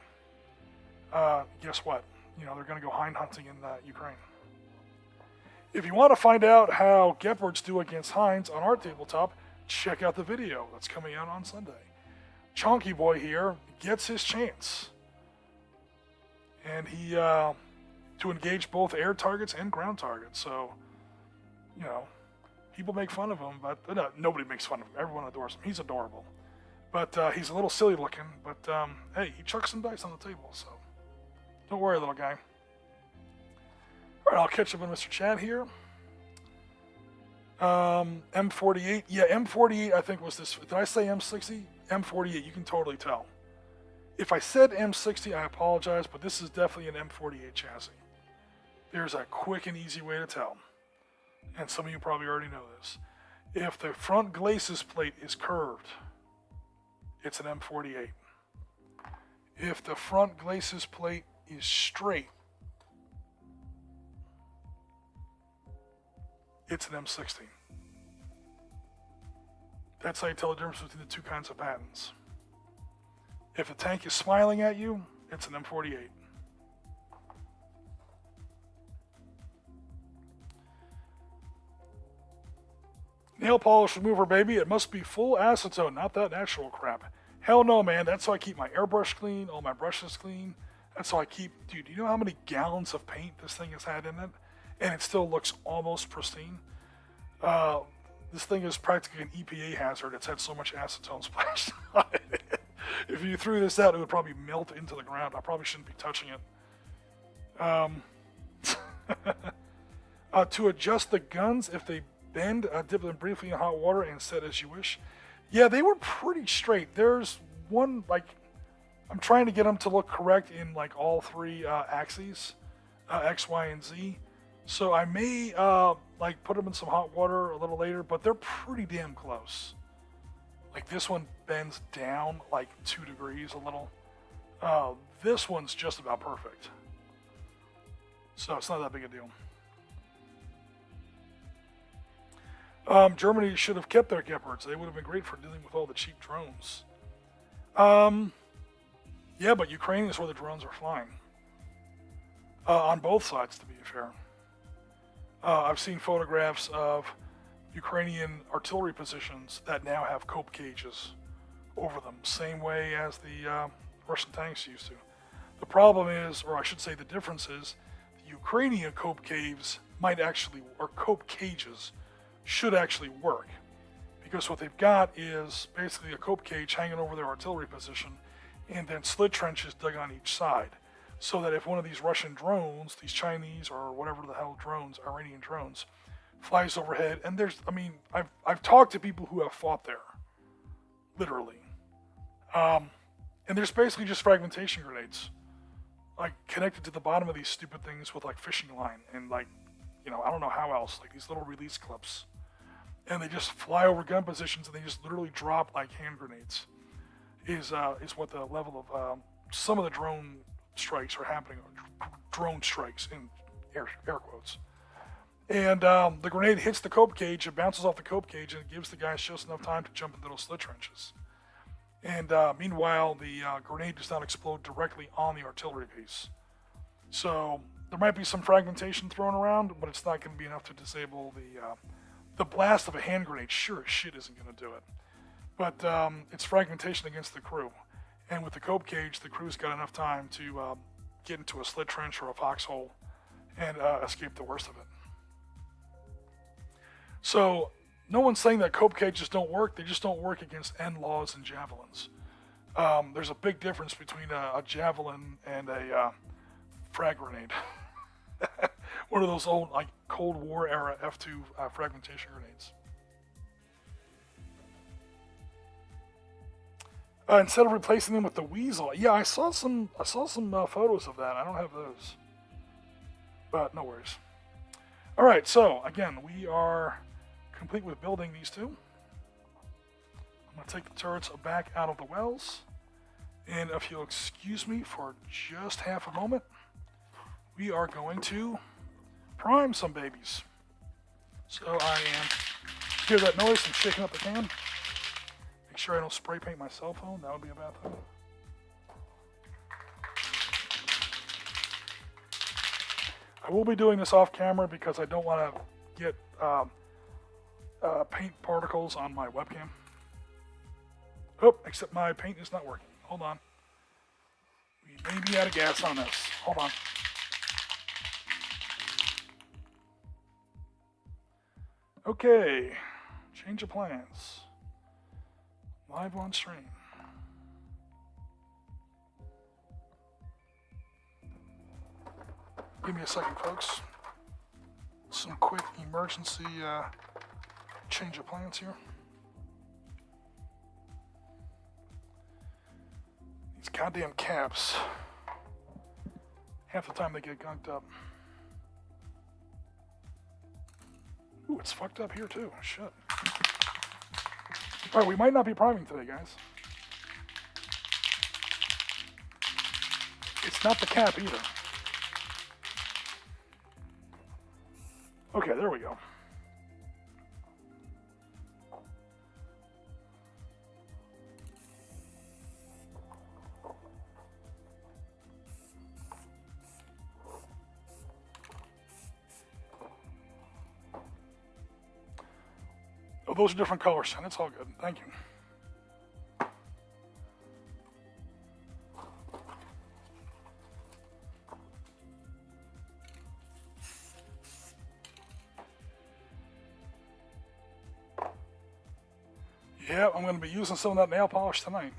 Guess what? You know, they're going to go hind hunting in Ukraine. If you want to find out how Gepards do against hinds on our tabletop, check out the video that's coming out on Sunday. Chonky Boy here gets his chance. And he, to engage both air targets and ground targets. So, you know, people make fun of him, but no, nobody makes fun of him. Everyone adores him. He's adorable. But he's a little silly looking, but hey, he chucks some dice on the table, so don't worry, little guy. All right, I'll catch up with Mr. Chad here. M48, yeah, M48 I think was this, did I say M60? M48, you can totally tell. If I said M60, I apologize, but this is definitely an M48 chassis. There's a quick and easy way to tell, and some of you probably already know this. If the front glacis plate is curved, it's an M48. If the front glacis plate is straight, it's an M60. That's how you tell the difference between the two kinds of patents. If the tank is smiling at you, it's an M48. Nail polish remover, baby. It must be full acetone, not that natural crap. Hell no, man. That's how I keep my airbrush clean, all my brushes clean. That's how I keep... Dude, do you know how many gallons of paint this thing has had in it? And it still looks almost pristine. This thing is practically an EPA hazard. It's had so much acetone splashed on it. If you threw this out, it would probably melt into the ground. I probably shouldn't be touching it. To adjust the guns, if they bend, dip them briefly in hot water and set as you wish. Yeah, they were pretty straight. There's one, like, I'm trying to get them to look correct in like all three axes, X, Y, and Z. So I may like put them in some hot water a little later, but they're pretty damn close. Like this one bends down like 2 degrees a little. This one's just about perfect. So it's not that big a deal. Germany should have kept their Gepards. They would have been great for dealing with all the cheap drones. Yeah, but Ukraine is where the drones are flying. On both sides, to be fair. I've seen photographs of Ukrainian artillery positions that now have cope cages over them, same way as the Russian tanks used to. The problem is, or I should say the difference is, the Ukrainian cope caves might actually, or cope cages, should actually work. Because what they've got is basically a cope cage hanging over their artillery position, and then slit trenches dug on each side. So that if one of these Russian drones, these Chinese or whatever the hell drones, Iranian drones, flies overhead, and there's, I mean, I've talked to people who have fought there, literally, and there's basically just fragmentation grenades, like connected to the bottom of these stupid things with like fishing line and like, you know, I don't know how else, like these little release clips, and they just fly over gun positions and they just literally drop like hand grenades. Is what the level of some of the drone strikes are happening, drone strikes in air quotes. And the grenade hits the cope cage, it bounces off the cope cage, and it gives the guys just enough time to jump into those slit trenches. And meanwhile, the grenade does not explode directly on the artillery piece. So there might be some fragmentation thrown around, but it's not going to be enough to disable the blast of a hand grenade. Sure as shit isn't going to do it. But it's fragmentation against the crew. And with the cope cage, the crew's got enough time to get into a slit trench or a foxhole and escape the worst of it. So no one's saying that cope cages don't work. They just don't work against NLAWs and javelins. There's a big difference between a javelin and a frag grenade. One of those old like Cold War era F2 fragmentation grenades. Instead of replacing them with the Weasel, yeah, I saw some photos of that. I don't have those, but no worries. All right, so again, we are complete with building these two. I'm gonna take the turrets back out of the wells, and if you'll excuse me for just half a moment, we are going to prime some babies. So I am, hear that noise? I'm shaking up the can. Make sure I don't spray paint my cell phone. That would be a bad thing. I will be doing this off camera because I don't want to get paint particles on my webcam. Oh, except my paint is not working. Hold on. We may be out of gas on this. Hold on. Okay. Change of plans. Live on stream. Give me a second, folks. Some quick emergency change of plans here. These goddamn caps. Half the time they get gunked up. Ooh, it's fucked up here too. Shit. Alright, we might not be priming today, guys. It's not the cap either. Okay, there we go. Oh, those are different colors, and it's all good. Thank you. Yeah, I'm going to be using some of that nail polish tonight.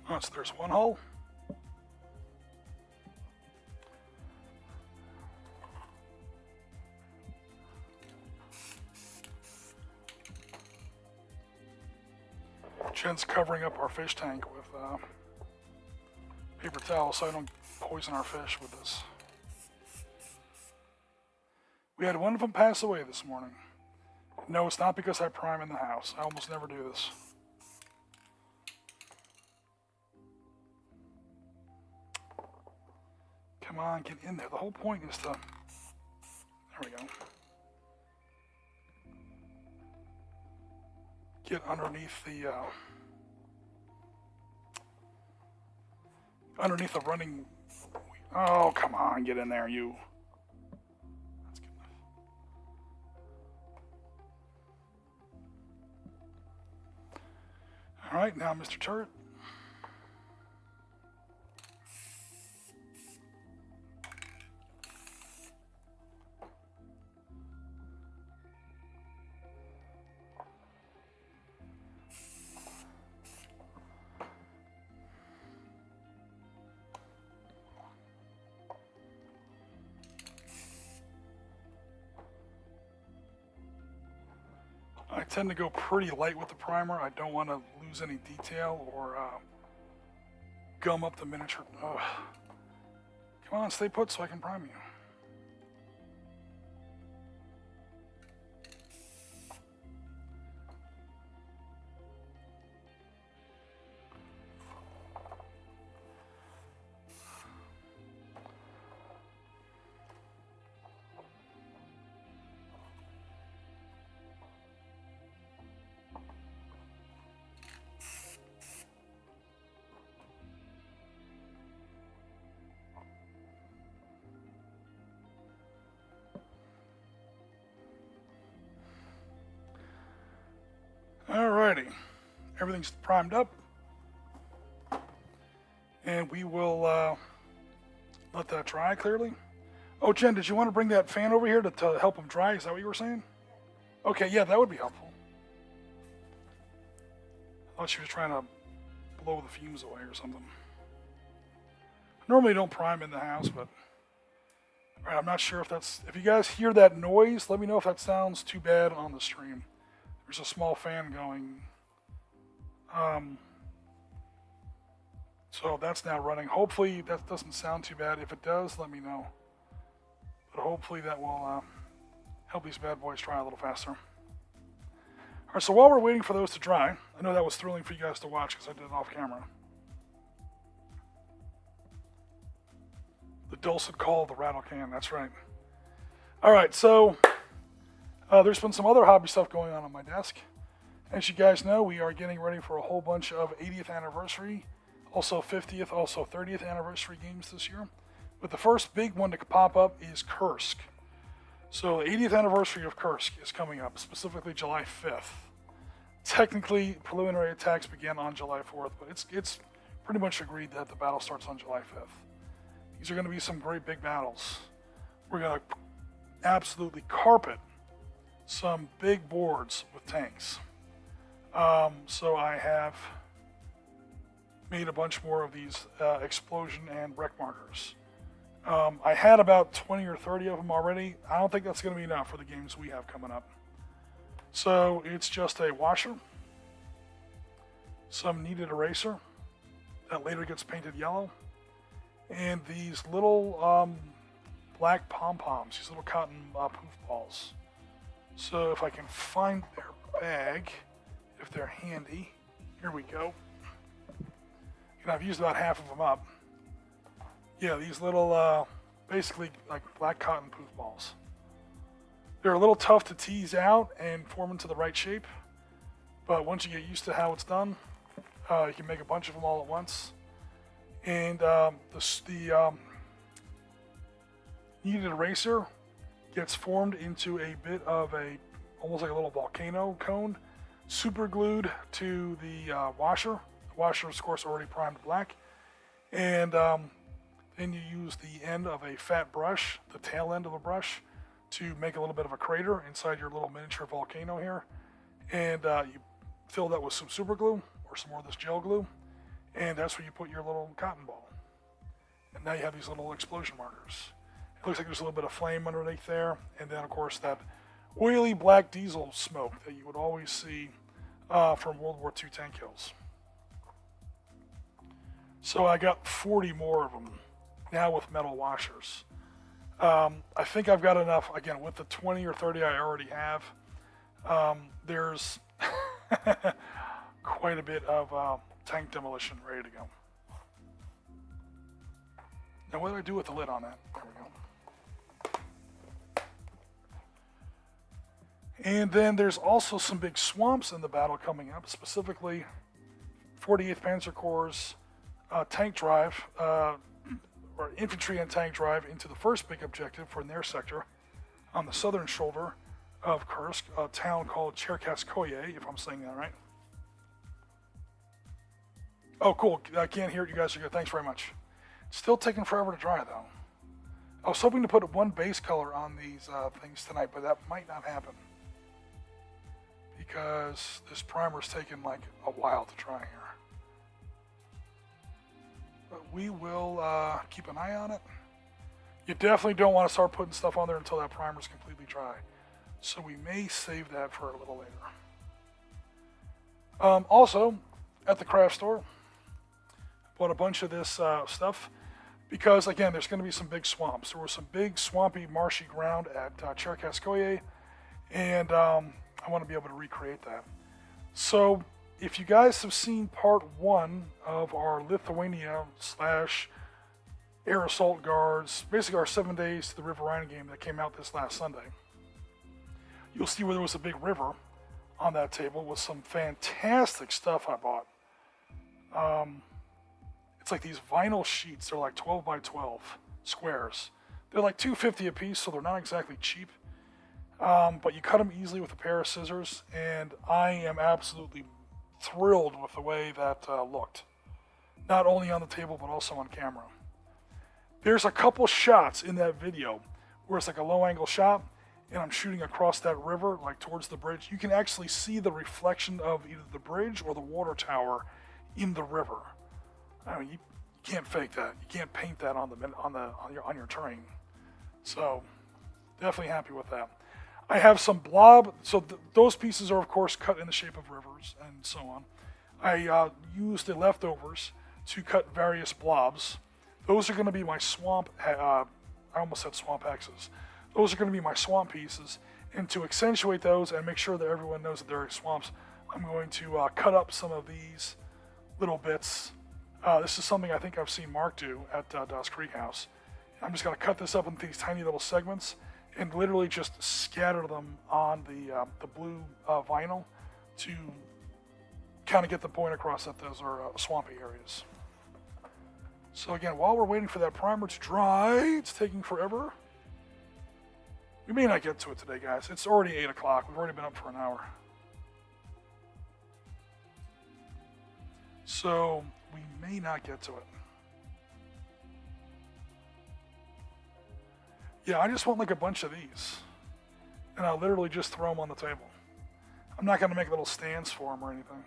Oh, so there's one hole. Jen's covering up our fish tank with paper towel so I don't poison our fish with this. We had one of them pass away this morning. No, it's not because I prime in the house. I almost never do this. Come on, get in there. The whole point is to... There we go. Get underneath the... underneath the running... Oh, come on, get in there, you. That's good enough. All right, now, Mr. Turret. I tend to go pretty light with the primer. I don't want to lose any detail or gum up the miniature. Ugh. Come on, stay put so I can prime you. Alrighty, everything's primed up, and we will let that dry clearly. Oh, Jen, did you want to bring that fan over here to help them dry? Is that what you were saying? Okay, yeah, that would be helpful. I thought she was trying to blow the fumes away or something. Normally don't prime in the house, but I'm not sure if that's... If you guys hear that noise, let me know if that sounds too bad on the stream. There's a small fan going. So that's now running. Hopefully that doesn't sound too bad. If it does, let me know. But hopefully that will help these bad boys dry a little faster. All right, so while we're waiting for those to dry, I know that was thrilling for you guys to watch because I did it off camera. The dulcet call of the rattle can, that's right. All right, so there's been some other hobby stuff going on my desk. As you guys know, we are getting ready for a whole bunch of 80th anniversary, also 50th, also 30th anniversary games this year. But the first big one to pop up is Kursk. So the 80th anniversary of Kursk is coming up, specifically July 5th. Technically, preliminary attacks began on July 4th, but it's pretty much agreed that the battle starts on July 5th. These are going to be some great big battles. We're going to absolutely carpet some big boards with tanks. So I have made a bunch more of these explosion and wreck markers. I had about 20 or 30 of them already. I don't think that's going to be enough for the games we have coming up. So it's just a washer, some kneaded eraser that later gets painted yellow, and these little black pom-poms, these little cotton poof balls. So if I can find their bag, if they're handy, here we go. And I've used about half of them up. Yeah, these little, basically like black cotton poof balls. They're a little tough to tease out and form into the right shape, but once you get used to how it's done, you can make a bunch of them all at once. And heated eraser gets formed into a bit of almost like a little volcano cone, super glued to the washer. The washer is, of course, already primed black. And then you use the end of a fat brush, the tail end of a brush, to make a little bit of a crater inside your little miniature volcano here. And you fill that with some super glue or some more of this gel glue. And that's where you put your little cotton ball. And now you have these little explosion markers. It looks like there's a little bit of flame underneath there. And then, of course, that oily black diesel smoke that you would always see from World War II tank kills. So I got 40 more of them now with metal washers. I think I've got enough, again, with the 20 or 30 I already have. There's quite a bit of tank demolition ready to go. Now, what do I do with the lid on that? There we go. And then there's also some big swamps in the battle coming up, specifically 48th Panzer Corps' tank drive, or infantry and tank drive into the first big objective for their sector on the southern shoulder of Kursk, a town called Cherkasskoye, if I'm saying that right. Oh, cool. I can't hear it. You guys are good. Thanks very much. Still taking forever to dry, though. I was hoping to put one base color on these things tonight, but that might not happen because this primer's taken like a while to dry here. But we will keep an eye on it. You definitely don't want to start putting stuff on there until that primer's completely dry. So we may save that for a little later. Also, at the craft store, bought a bunch of this stuff because, again, there's going to be some big swamps. There was some big swampy, marshy ground at Cherkasskoye, and I want to be able to recreate that. So if you guys have seen part 1 of our Lithuania/Air Assault Guards, basically our 7 days to the River Rhine game that came out this last Sunday, you'll see where there was a big river on that table with some fantastic stuff I bought. It's like these vinyl sheets. They're like 12 by 12 squares. They're like $2.50 a piece, so they're not exactly cheap. But you cut them easily with a pair of scissors, and I am absolutely thrilled with the way that looked. Not only on the table, but also on camera. There's a couple shots in that video where it's like a low-angle shot, and I'm shooting across that river, like towards the bridge. You can actually see the reflection of either the bridge or the water tower in the river. I mean, you can't fake that. You can't paint that on your terrain. So, definitely happy with that. I have some blob. So those pieces are, of course, cut in the shape of rivers and so on. I used the leftovers to cut various blobs. Those are going to be my swamp. I almost said swamp X's. Those are going to be my swamp pieces. And to accentuate those and make sure that everyone knows that they're swamps, I'm going to cut up some of these little bits. This is something I think I've seen Mark do at Das Creek House. I'm just going to cut this up into these tiny little segments and literally just scatter them on the blue vinyl to kind of get the point across that those are swampy areas. So again, while we're waiting for that primer to dry, it's taking forever. We may not get to it today, guys. It's already 8 o'clock. We've already been up for an hour. So we may not get to it. Yeah, I just want like a bunch of these. And I'll literally just throw them on the table. I'm not going to make little stands for them or anything.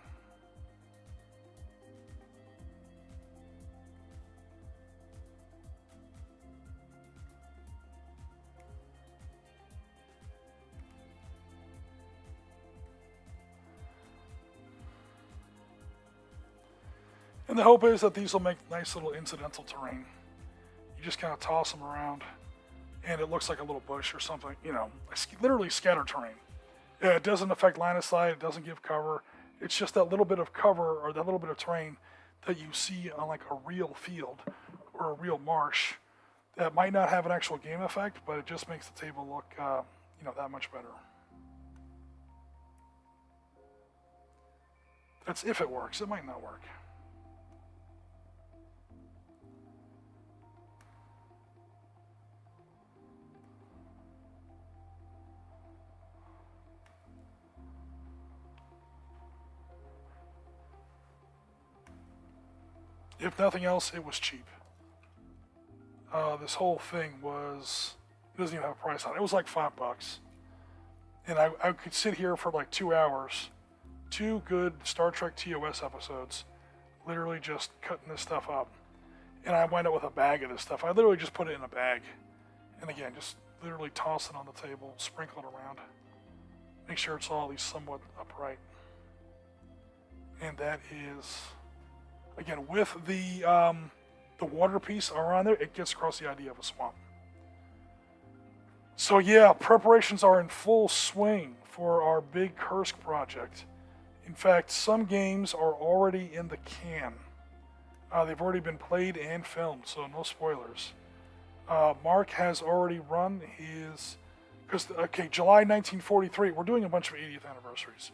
And the hope is that these will make nice little incidental terrain. You just kind of toss them around, and it looks like a little bush or something, you know, literally scatter terrain. Yeah, it doesn't affect line of sight, it doesn't give cover. It's just that little bit of cover or that little bit of terrain that you see on like a real field or a real marsh that might not have an actual game effect, but it just makes the table look, that much better. That's if it works. It might not work. If nothing else, it was cheap. This whole thing was, it doesn't even have a price on it. It was like $5. And I could sit here for like 2 hours, 2 good Star Trek TOS episodes, literally just cutting this stuff up. And I wind up with a bag of this stuff. I literally just put it in a bag. And again, just literally toss it on the table, sprinkle it around. Make sure it's all at least somewhat upright. And that is, again, with the water piece around there, it gets across the idea of a swamp. So yeah, preparations are in full swing for our big Kursk project. In fact, some games are already in the can. They've already been played and filmed, so no spoilers. Mark has already run his, July 1943, we're doing a bunch of 80th anniversaries.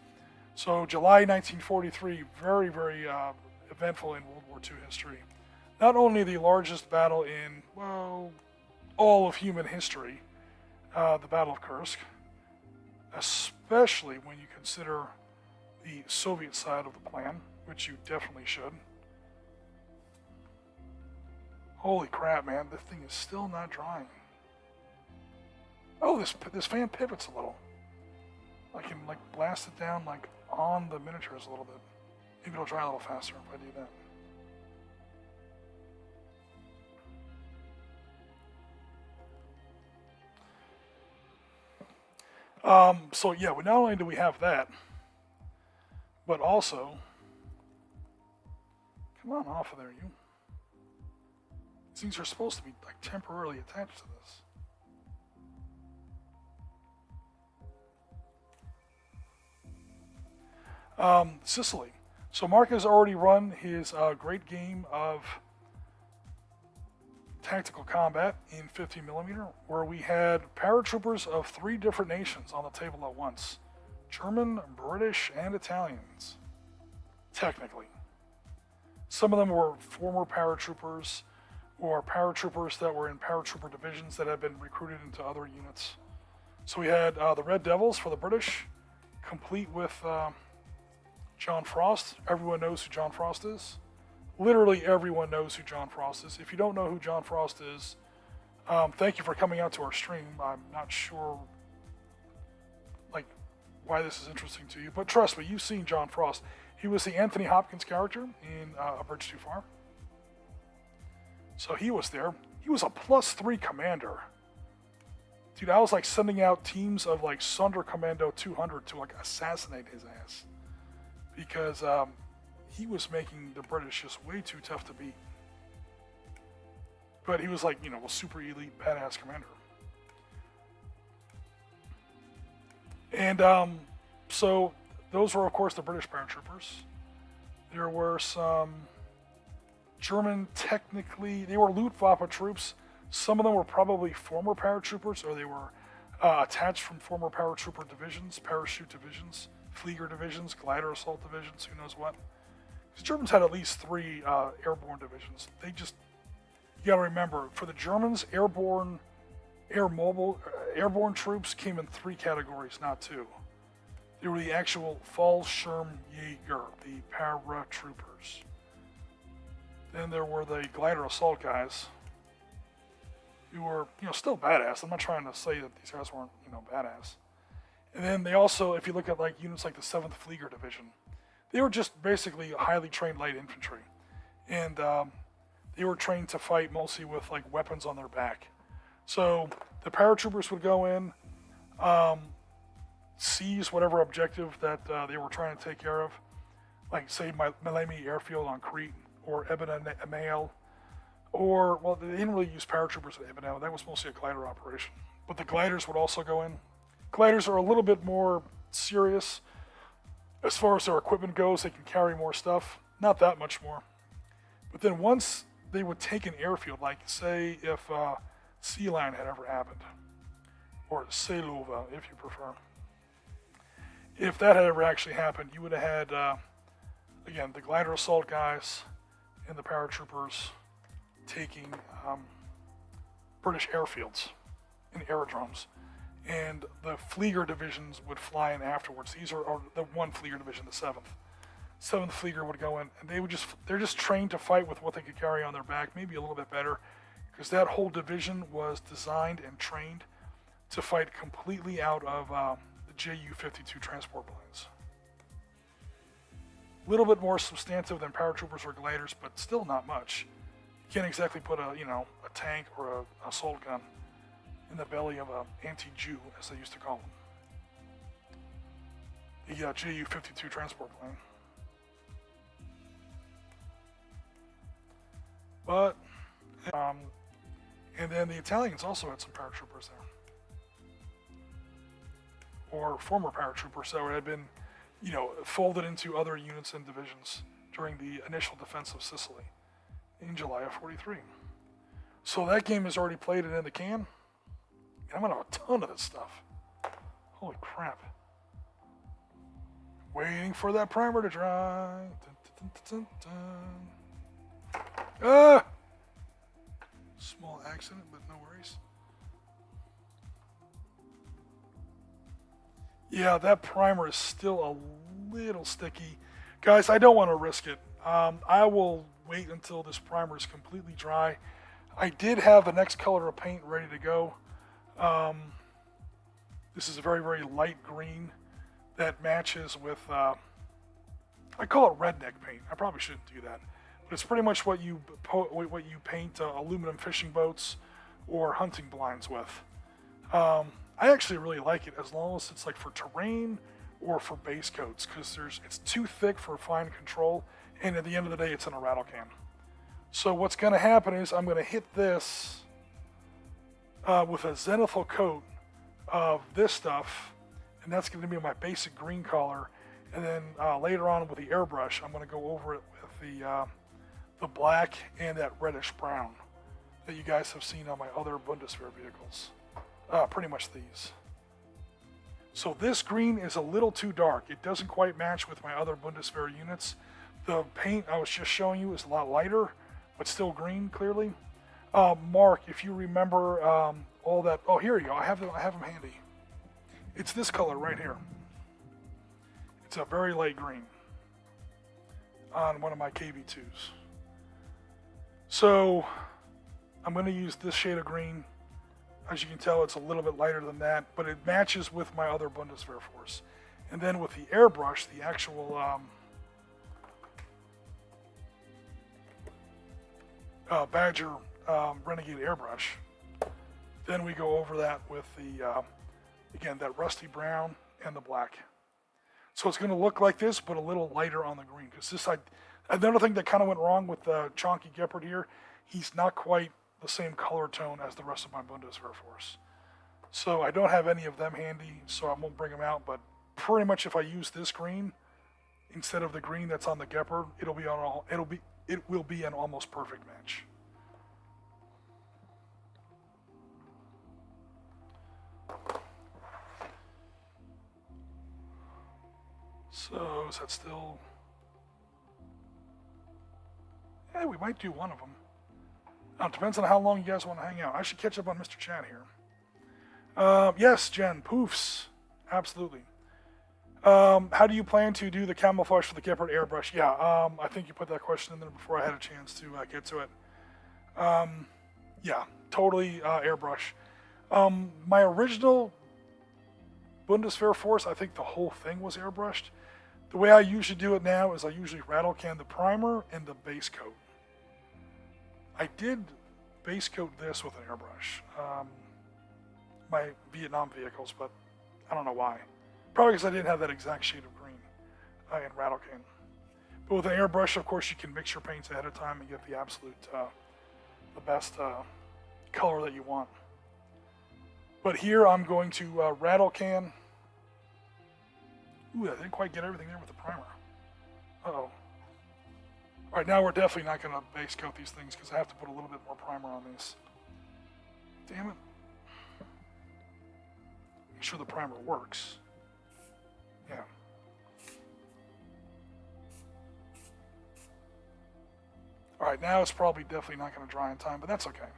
So July 1943, very, very eventful in World War II history. Not only the largest battle in, well, all of human history, the Battle of Kursk, especially when you consider the Soviet side of the plan, which you definitely should. Holy crap, man, this thing is still not drying. Oh, this fan pivots a little. I can like blast it down like on the miniatures a little bit. Maybe it'll dry a little faster if I do that. So yeah, not only do we have that, but also, come on off of there, you. These things are supposed to be like temporarily attached to this. Sicily. So Mark has already run his great game of tactical combat in 50mm, where we had paratroopers of 3 different nations on the table at once. German, British, and Italians. Technically. Some of them were former paratroopers, or paratroopers that were in paratrooper divisions that had been recruited into other units. So we had the Red Devils for the British, complete with John Frost. Everyone knows who John Frost is. Literally everyone knows who John Frost is. If you don't know who John Frost is, thank you for coming out to our stream. I'm not sure like why this is interesting to you, but trust me, you've seen John Frost. He was the Anthony Hopkins character in A Bridge Too Far. So he was there. He was a +3 commander. Dude, I was like sending out teams of like Sonderkommando 200 to like assassinate his ass. Because he was making the British just way too tough to beat. But he was like, you know, a super elite badass commander. And so those were of course the British paratroopers. There were some German, technically, they were Luftwaffe troops. Some of them were probably former paratroopers, or they were attached from former paratrooper divisions, parachute divisions, Flieger divisions, glider assault divisions, who knows what. The Germans had at least 3 airborne divisions. They just, you gotta remember, for the Germans, airborne troops came in 3 categories, not 2. They were the actual Fallschirmjäger, the paratroopers. Then there were the glider assault guys, who were, you know, still badass. I'm not trying to say that these guys weren't, you know, badass. And then they also, if you look at like units like the 7th Flieger Division, they were just basically highly trained light infantry. And they were trained to fight mostly with like weapons on their back. So the paratroopers would go in, seize whatever objective that they were trying to take care of, like say Malemi Airfield on Crete, or Eben Emael, or, well, they didn't really use paratroopers at Eben Emael. That was mostly a glider operation. But the gliders would also go in. Gliders are a little bit more serious. As far as their equipment goes, they can carry more stuff. Not that much more. But then once they would take an airfield, like say if Sea Lion had ever happened, or Seelöwe if you prefer. If that had ever actually happened, you would have had, again, the glider assault guys and the paratroopers taking British airfields and aerodromes. And the Flieger divisions would fly in afterwards. These are the 1 Flieger division, the 7th. 7th Flieger would go in, and they're just trained to fight with what they could carry on their back, maybe a little bit better, because that whole division was designed and trained to fight completely out of the Ju-52 transport planes. A little bit more substantive than paratroopers or gliders, but still not much. You can't exactly put a tank or an assault gun in the belly of an anti-Jew, as they used to call them. The Ju-52 transport plane. But, and then the Italians also had some paratroopers there. Or former paratroopers that had been, folded into other units and divisions during the initial defense of Sicily in July of 43. So that game is already played and in the can. I'm gonna have a ton of this stuff. Holy crap. Waiting for that primer to dry. Dun, dun, dun, dun. Ah! Small accident, but no worries. Yeah, that primer is still a little sticky. Guys, I don't want to risk it. I will wait until this primer is completely dry. I did have the next color of paint ready to go. This is a very, very light green that matches with, I call it redneck paint. I probably shouldn't do that. But it's pretty much what you paint aluminum fishing boats or hunting blinds with. I actually really like it as long as it's like for terrain or for base coats, because it's too thick for fine control, and at the end of the day it's in a rattle can. So what's going to happen is I'm going to hit this with a zenithal coat of this stuff, and that's going to be my basic green color, and then later on with the airbrush I'm going to go over it with the black and that reddish brown that you guys have seen on my other Bundeswehr vehicles. Pretty much these. So this green is a little too dark. It doesn't quite match with my other Bundeswehr units. The paint I was just showing you is a lot lighter, but still green, clearly. Mark, if you remember all that... Oh, here you go. I have them handy. It's this color right here. It's a very light green on one of my KV2s. So I'm going to use this shade of green. As you can tell, it's a little bit lighter than that, but it matches with my other Bundeswehr force. And then with the airbrush, the actual Badger Renegade airbrush, then we go over that with the, again, that rusty brown and the black. So it's going to look like this, but a little lighter on the green. Because this, another thing that kind of went wrong with the chonky Gepard here, he's not quite the same color tone as the rest of my Bundeswehr force. So I don't have any of them handy, so I won't bring them out, but pretty much if I use this green instead of the green that's on the Gepard, it will be an almost perfect match. So is that still... Yeah, we might do one of them. Now, it depends on how long you guys want to hang out. I should catch up on Mr. Chat here. Yes, Jen, poofs. Absolutely. How do you plan to do the camouflage for the Gepard airbrush? Yeah, I think you put that question in there before I had a chance to get to it. Yeah, totally airbrush. My original Bundeswehr force, I think the whole thing was airbrushed. The way I usually do it now is I usually rattle can the primer and the base coat. I did base coat this with an airbrush, my Vietnam vehicles, but I don't know why. Probably because I didn't have that exact shade of green in rattle can. But with an airbrush, of course, you can mix your paints ahead of time and get the absolute, the best color that you want. But here I'm going to rattle can. Ooh, I didn't quite get everything there with the primer. Uh-oh. All right, now we're definitely not going to base coat these things because I have to put a little bit more primer on these. Damn it. Make sure the primer works. Yeah. All right, now it's probably definitely not going to dry in time, but that's okay.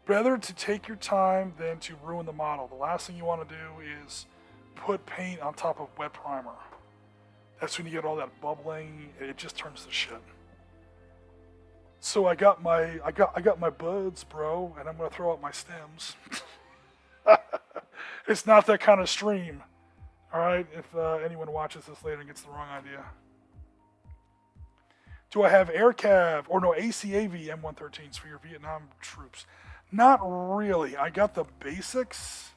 Better to take your time than to ruin the model. The last thing you want to do is put paint on top of wet primer. That's when you get all that bubbling. It just turns to shit. So I got my buds, bro, and I'm gonna throw out my stems. It's not that kind of stream. All right, if anyone watches this later and gets the wrong idea. Do I have AirCav or no ACAV M113s for your Vietnam troops? Not really. I got the basics.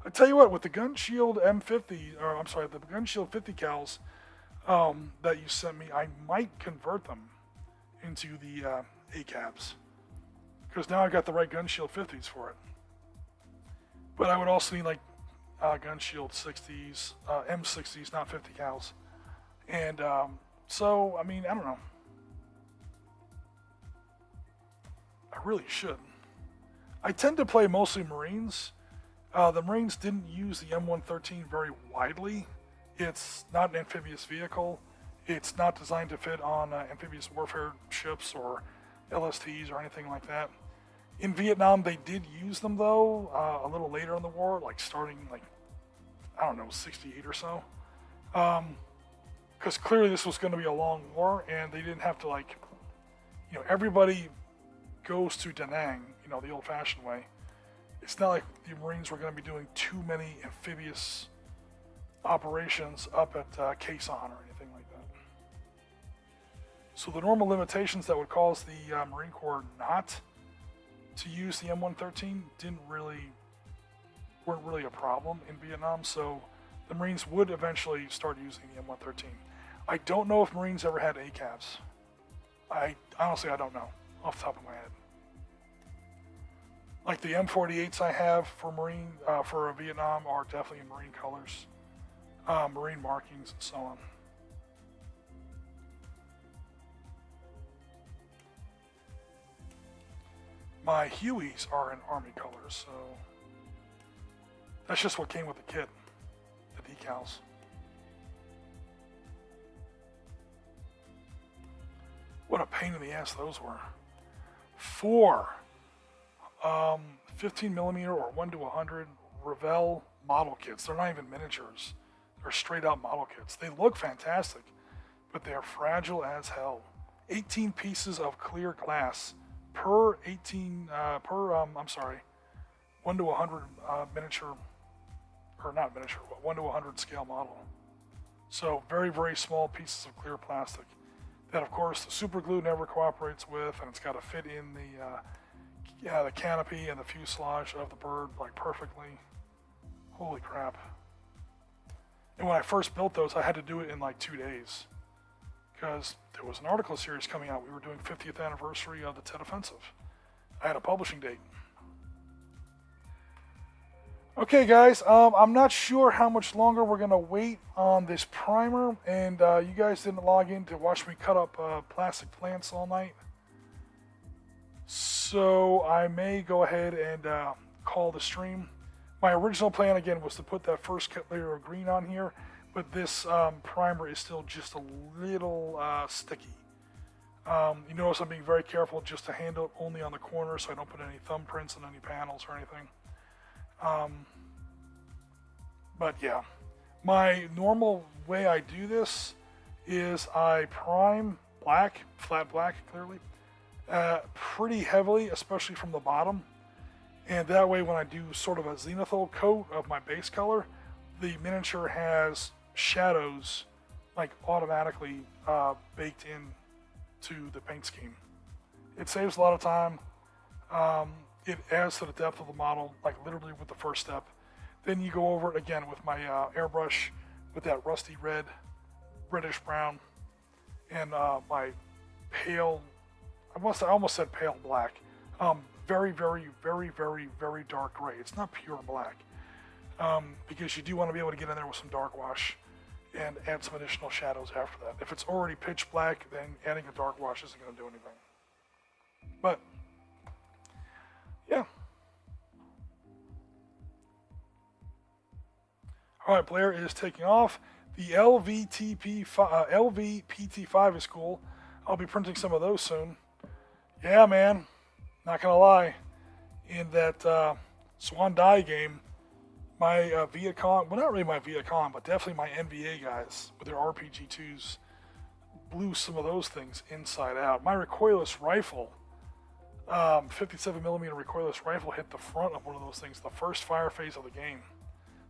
I tell you what, with the Gun Shield M50, or I'm sorry, the Gun Shield 50 cals that you sent me, I might convert them into the ACAVs because now I got the right Gun Shield 50s for it. But I would also need like Gun Shield 60s, M60s, not 50 cals, and so I mean I don't know. I really should. I tend to play mostly Marines. The Marines didn't use the M113 very widely. It's not an amphibious vehicle. It's not designed to fit on amphibious warfare ships or LSTs or anything like that. In Vietnam, they did use them though, a little later in the war, like starting like, I don't know, 68 or so. Because clearly this was going to be a long war and they didn't have to like, you know, everybody goes to Da Nang, you know, the old-fashioned way. It's not like the Marines were going to be doing too many amphibious operations up at Khe Sanh or anything like that. So the normal limitations that would cause the Marine Corps not to use the M113 weren't really a problem in Vietnam, so the Marines would eventually start using the M113. I don't know if Marines ever had ACAVs. Honestly, I don't know off the top of my head. Like the M48s I have for for Vietnam are definitely in Marine colors, Marine markings, and so on. My Hueys are in Army colors, so that's just what came with the kit, the decals. What a pain in the ass those were. 4 15 millimeter or 1:100 Revell model kits. They're not even miniatures. They're straight out model kits. They look fantastic, but they're fragile as hell. 18 pieces of clear glass per 1:100 miniature, or not miniature, but 1:100 scale model. So very, very small pieces of clear plastic that, of course, the super glue never cooperates with, and it's got to fit in the canopy and the fuselage of the bird like perfectly. Holy crap. And when I first built those, I had to do it in like 2 days because there was an article series coming out. We were doing 50th anniversary of the Tet Offensive. I had a publishing date. Okay, guys, I'm not sure how much longer we're going to wait on this primer, and you guys didn't log in to watch me cut up plastic plants all night. So I may go ahead and call the stream. My original plan, again, was to put that first layer of green on here, but this primer is still just a little sticky. You notice I'm being very careful just to handle it only on the corner so I don't put any thumbprints on any panels or anything. But yeah, my normal way I do this is I prime black, flat black clearly, pretty heavily, especially from the bottom. And that way when I do sort of a zenithal coat of my base color, the miniature has shadows like automatically baked in to the paint scheme. It saves a lot of time. It adds to the depth of the model, like literally with the first step. Then you go over it again with my airbrush with that rusty red, reddish brown, and my pale, I almost said pale black. Very, very, very, very, very dark gray. It's not pure black. Because you do want to be able to get in there with some dark wash and add some additional shadows after that. If it's already pitch black, then adding a dark wash isn't going to do anything. But yeah. All right, Blair is taking off. The LVPT5 is cool. I'll be printing some of those soon. Yeah, man. Not gonna lie. In that Swan Die game, My Vietcong, well, not really my Vietcong, but definitely my NVA guys with their RPG-2s blew some of those things inside out. My recoilless rifle, 57 millimeter recoilless rifle, hit the front of one of those things, the first fire phase of the game.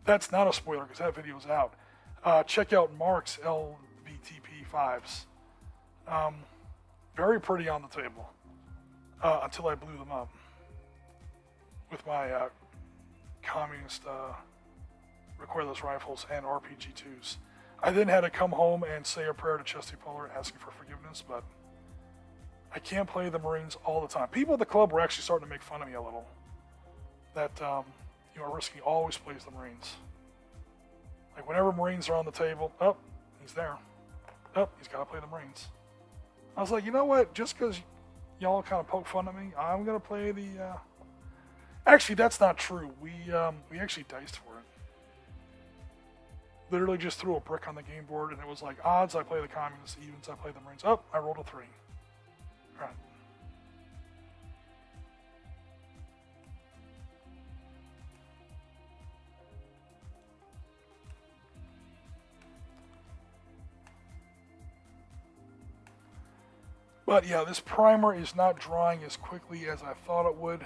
That's not a spoiler because that video's out. Check out Mark's LVTP 5s. Very pretty on the table until I blew them up with my communist recoilless rifles and RPG-2s. I then had to come home and say a prayer to Chesty Puller asking for forgiveness, but I can't play the Marines all the time. People at the club were actually starting to make fun of me a little. That, Oriskany always plays the Marines. Like, whenever Marines are on the table, oh, he's there. Oh, he's got to play the Marines. I was like, you know what? Just because y'all kind of poke fun at me, I'm going to play the... Actually, that's not true. We actually diced for it. Literally just threw a brick on the game board, and it was like, odds, I play the Communists, evens, I play the Marines. Oh, I rolled a 3. All right. But yeah, this primer is not drying as quickly as I thought it would.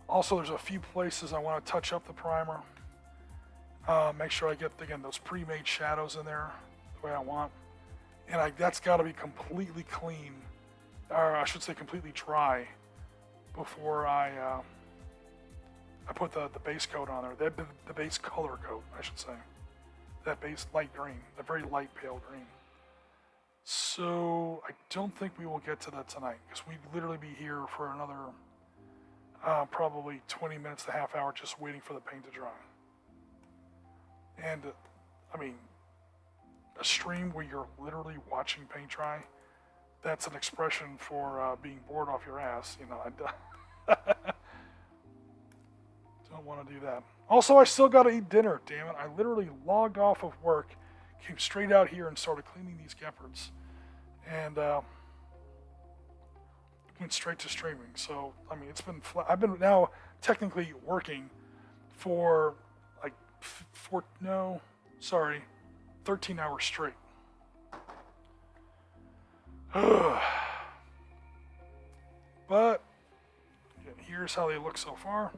Also, there's a few places I want to touch up the primer. Make sure I get, again, those pre-made shadows in there the way I want. And that's got to be completely clean, or I should say completely dry, before I put the base coat on there. The base color coat, I should say. That base light green, the very light pale green. So I don't think we will get to that tonight, because we'd literally be here for another probably 20 minutes to half hour just waiting for the paint to dry. And, I mean, a stream where you're literally watching paint dry, that's an expression for being bored off your ass. I don't want to do that. Also, I still got to eat dinner, damn it. I literally logged off of work, came straight out here and started cleaning these Gepards. And went straight to streaming. So, I mean, I've been now technically working for 13 hours straight. But here's how they look so far.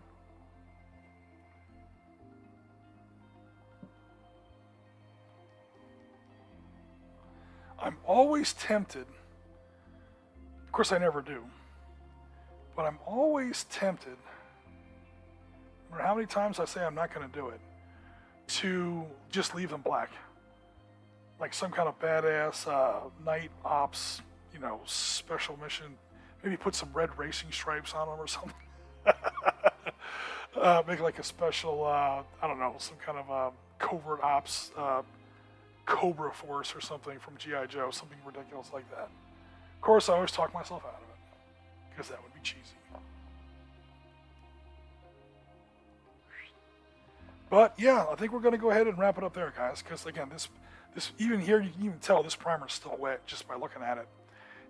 I'm always tempted, of course I never do, but I'm always tempted, no matter how many times I say I'm not going to do it, to just leave them black. Like some kind of badass night ops, special mission. Maybe put some red racing stripes on them or something. Make like a special, I don't know, some kind of covert ops Cobra Force or something from G.I. Joe, something ridiculous like that. Of course, I always talk myself out of it, because that would be cheesy. But yeah, I think we're going to go ahead and wrap it up there, guys, because again, this even here, you can even tell this primer is still wet just by looking at it.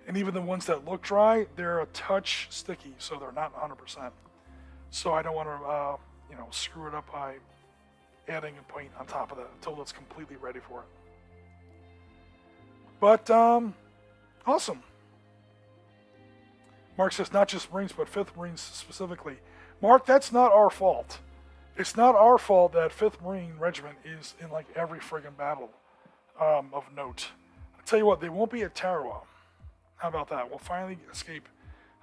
And even the ones that look dry, they're a touch sticky, so they're not 100%. So I don't want to, screw it up by adding a paint on top of that until it's completely ready for it. But, awesome. Mark says, not just Marines, but 5th Marines specifically. Mark, that's not our fault. It's not our fault that 5th Marine Regiment is in like every friggin' battle of note. I'll tell you what, they won't be at Tarawa. How about that? We'll finally escape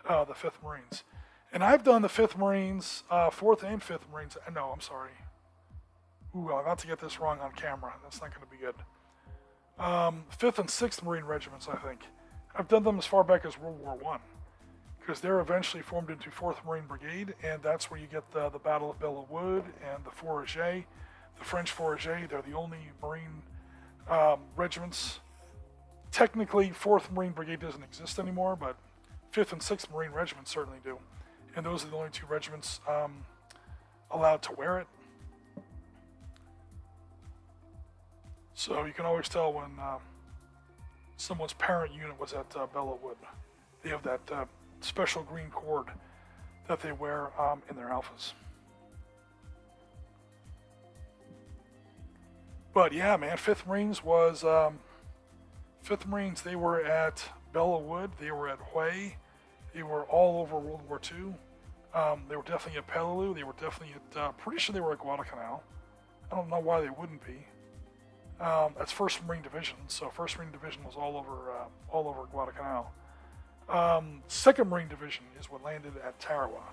the 5th Marines. And I've done the 5th Marines, 4th and 5th Marines. No, I'm sorry. Ooh, I'm about to get this wrong on camera. That's not going to be good. 5th and 6th Marine Regiments, I think. I've done them as far back as World War I. Because they're eventually formed into 4th Marine Brigade, and that's where you get the Battle of Belle Wood and the Fouragé. The French Fouragé, they're the only Marine regiments. Technically, 4th Marine Brigade doesn't exist anymore, but 5th and 6th Marine Regiments certainly do. And those are the only 2 regiments allowed to wear it. So you can always tell when someone's parent unit was at Belle Wood. They have that special green cord that they wear in their alphas. But yeah, man, 5th Marines was 5th Marines. They were at Bella Wood. They were at Hue. They were all over World War II. They were definitely at Peleliu. They were definitely at. Pretty sure they were at Guadalcanal. I don't know why they wouldn't be. That's 1st Marine Division. So 1st Marine Division was all over Guadalcanal. 2nd Marine Division is what landed at Tarawa.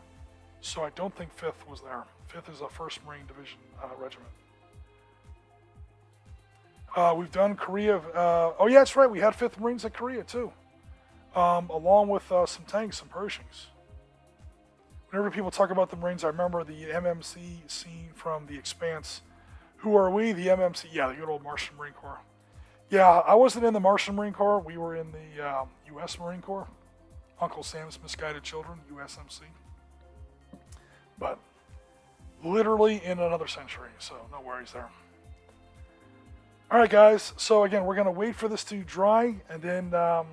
So I don't think 5th was there. 5th is a 1st Marine Division regiment. We've done Korea. Oh yeah, that's right. We had 5th Marines at Korea too, along with some tanks, some Pershings. Whenever people talk about the Marines, I remember the MMC scene from The Expanse. Who are we? The MMC. Yeah, the good old Martian Marine Corps. Yeah, I wasn't in the Martian Marine Corps. We were in the U.S. Marine Corps. Uncle Sam's Misguided Children, USMC. But literally in another century, so no worries there. All right, guys. So again, we're gonna wait for this to dry, and then I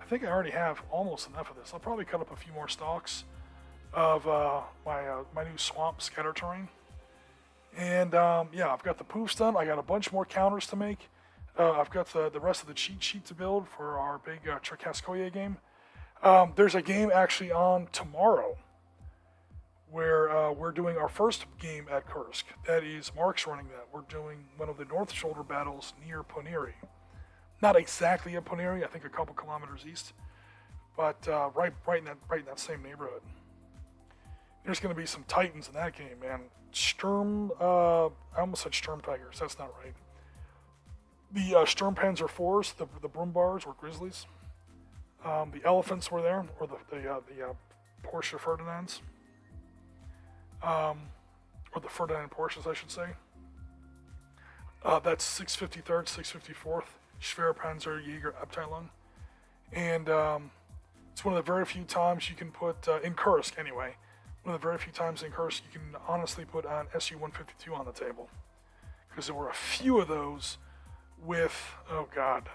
think I already have almost enough of this. I'll probably cut up a few more stalks of my new swamp scatter terrain. And yeah, I've got the poofs done. I got a bunch more counters to make. I've got the rest of the cheat sheet to build for our big Cherkaskoye game. There's a game actually on tomorrow where we're doing our first game at Kursk. That is Mark's running that. We're doing one of the North Shoulder battles near Poniri. Not exactly at Poniri, I think a couple kilometers east, but right in that same neighborhood. There's going to be some Titans in that game, man. Sturm, I almost said Sturmtigers, that's not right. The Sturmpanzer IVs, the Brumbars were Grizzlies. The Elephants were there, or the Porsche Ferdinands. Or the Ferdinand Porsches, I should say. That's 653rd, 654th, Schwerpanzer Jäger Abteilung. And it's one of the very few times you can put, in Kursk anyway, one of the very few times in Kursk you can honestly put an Su-152 on the table. Because there were a few of those with, oh god,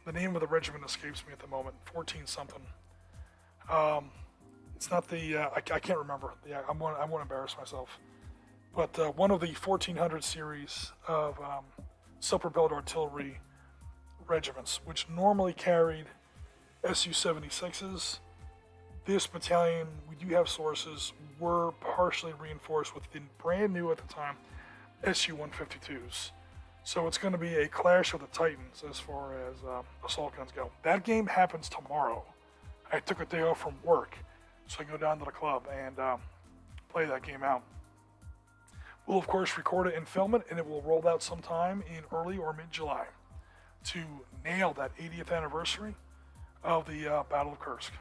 the name of the regiment escapes me at the moment, 14 something. It's not the, I can't remember, I won't embarrass myself. But one of the 1400 series of self-propelled artillery regiments, which normally carried Su-76s, this battalion, we do have sources, were partially reinforced with the brand new at the time Su-152s. So it's going to be a clash of the Titans as far as assault guns go. That game happens tomorrow. I took a day off from work, so I can go down to the club and play that game out. We'll of course record it and film it, and it will roll out sometime in early or mid-July to nail that 80th anniversary of the Battle of Kursk.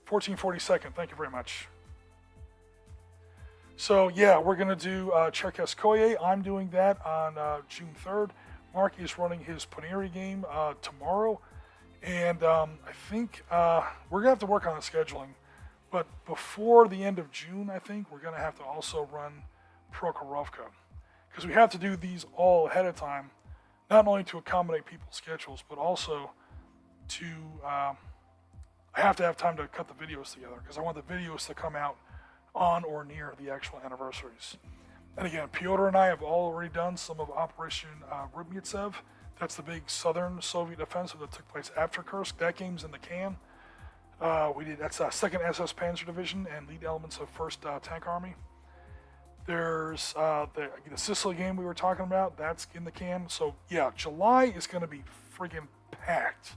1442nd, thank you very much. So yeah, we're going to do Cherkaskoye. I'm doing that on June 3rd. Mark is running his Poniri game tomorrow. And I think we're going to have to work on the scheduling. But before the end of June, I think, we're going to have to also run Prokhorovka. Because we have to do these all ahead of time, not only to accommodate people's schedules, but also to... I have to have time to cut the videos together, because I want the videos to come out on or near the actual anniversaries. And again, Pyotr and I have already done some of Operation Rubnitsev. That's the big southern Soviet offensive that took place after Kursk. That game's in the can. That's 2nd SS Panzer Division and lead elements of 1st Tank Army. There's the Sicily game we were talking about. That's in the can. So yeah, July is going to be friggin' packed.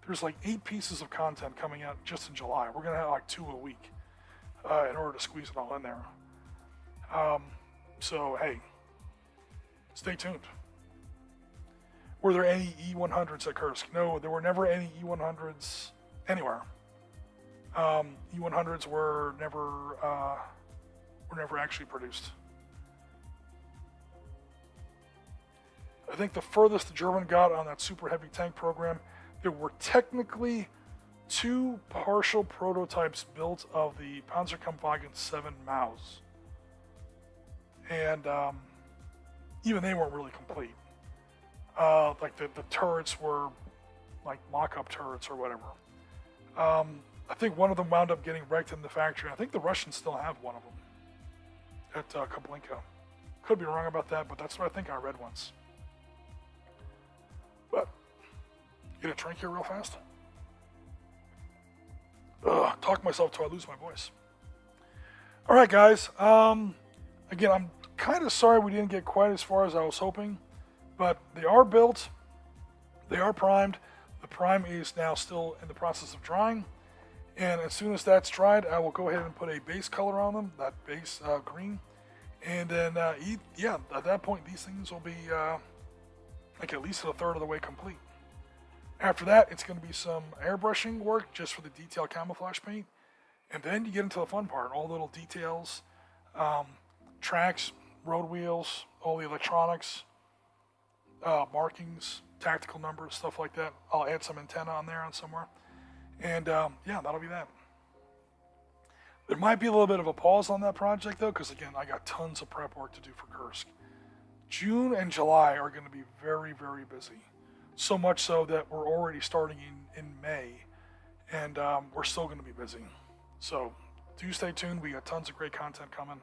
There's like 8 pieces of content coming out just in July. We're going to have like 2 a week in order to squeeze it all in there. So, hey, stay tuned. Were there any E-100s at Kursk? No, there were never any E-100s anywhere. E-100s were never actually produced. I think the furthest the German got on that super heavy tank program, there were technically 2 partial prototypes built of the Panzerkampfwagen 7 Maus. And even they weren't really complete. Like the turrets were like mock-up turrets or whatever. I think one of them wound up getting wrecked in the factory. I think the Russians still have one of them at Kablinka. Could be wrong about that, but that's what I think I read once. But, get a drink here real fast. Talk myself till I lose my voice. All right, guys. Again, I'm kind of sorry we didn't get quite as far as I was hoping, but they are built. They are primed. The prime is now still in the process of drying. And as soon as that's dried, I will go ahead and put a base color on them, that base green. And then, at that point, these things will be like at least a third of the way complete. After that, it's going to be some airbrushing work just for the detail camouflage paint. And then you get into the fun part, all the little details, tracks, road wheels, all the electronics, markings, tactical numbers, stuff like that. I'll add some antenna on there and somewhere. And that'll be that. There might be a little bit of a pause on that project though, because again, I got tons of prep work to do for Kursk. June and July are going to be very, very busy. So much so that we're already starting in May, and we're still going to be busy. So do stay tuned. We got tons of great content coming.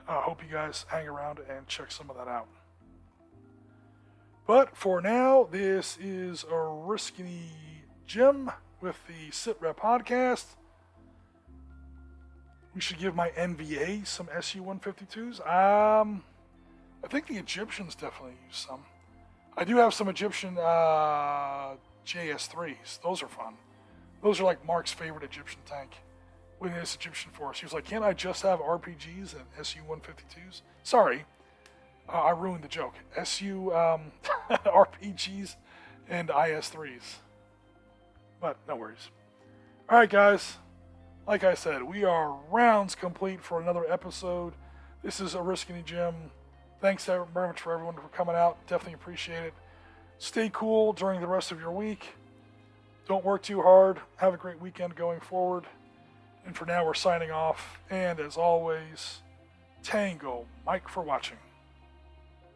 Hope you guys hang around and check some of that out. But for now, this is Oriskany Jim with the SitRep podcast. We should give my NVA some SU-152s. I think the Egyptians definitely use some. I do have some Egyptian JS3s. Those are fun. Those are like Mark's favorite Egyptian tank within this Egyptian force. He was like, can't I just have RPGs and SU-152s? Sorry, I ruined the joke. SU RPGs and IS-3s. But no worries. All right, guys. Like I said, we are rounds complete for another episode. This is Oriskany Jim. Thanks very much for everyone for coming out. Definitely appreciate it. Stay cool during the rest of your week. Don't work too hard. Have a great weekend going forward. And for now, we're signing off. And as always, Tango Mike for watching.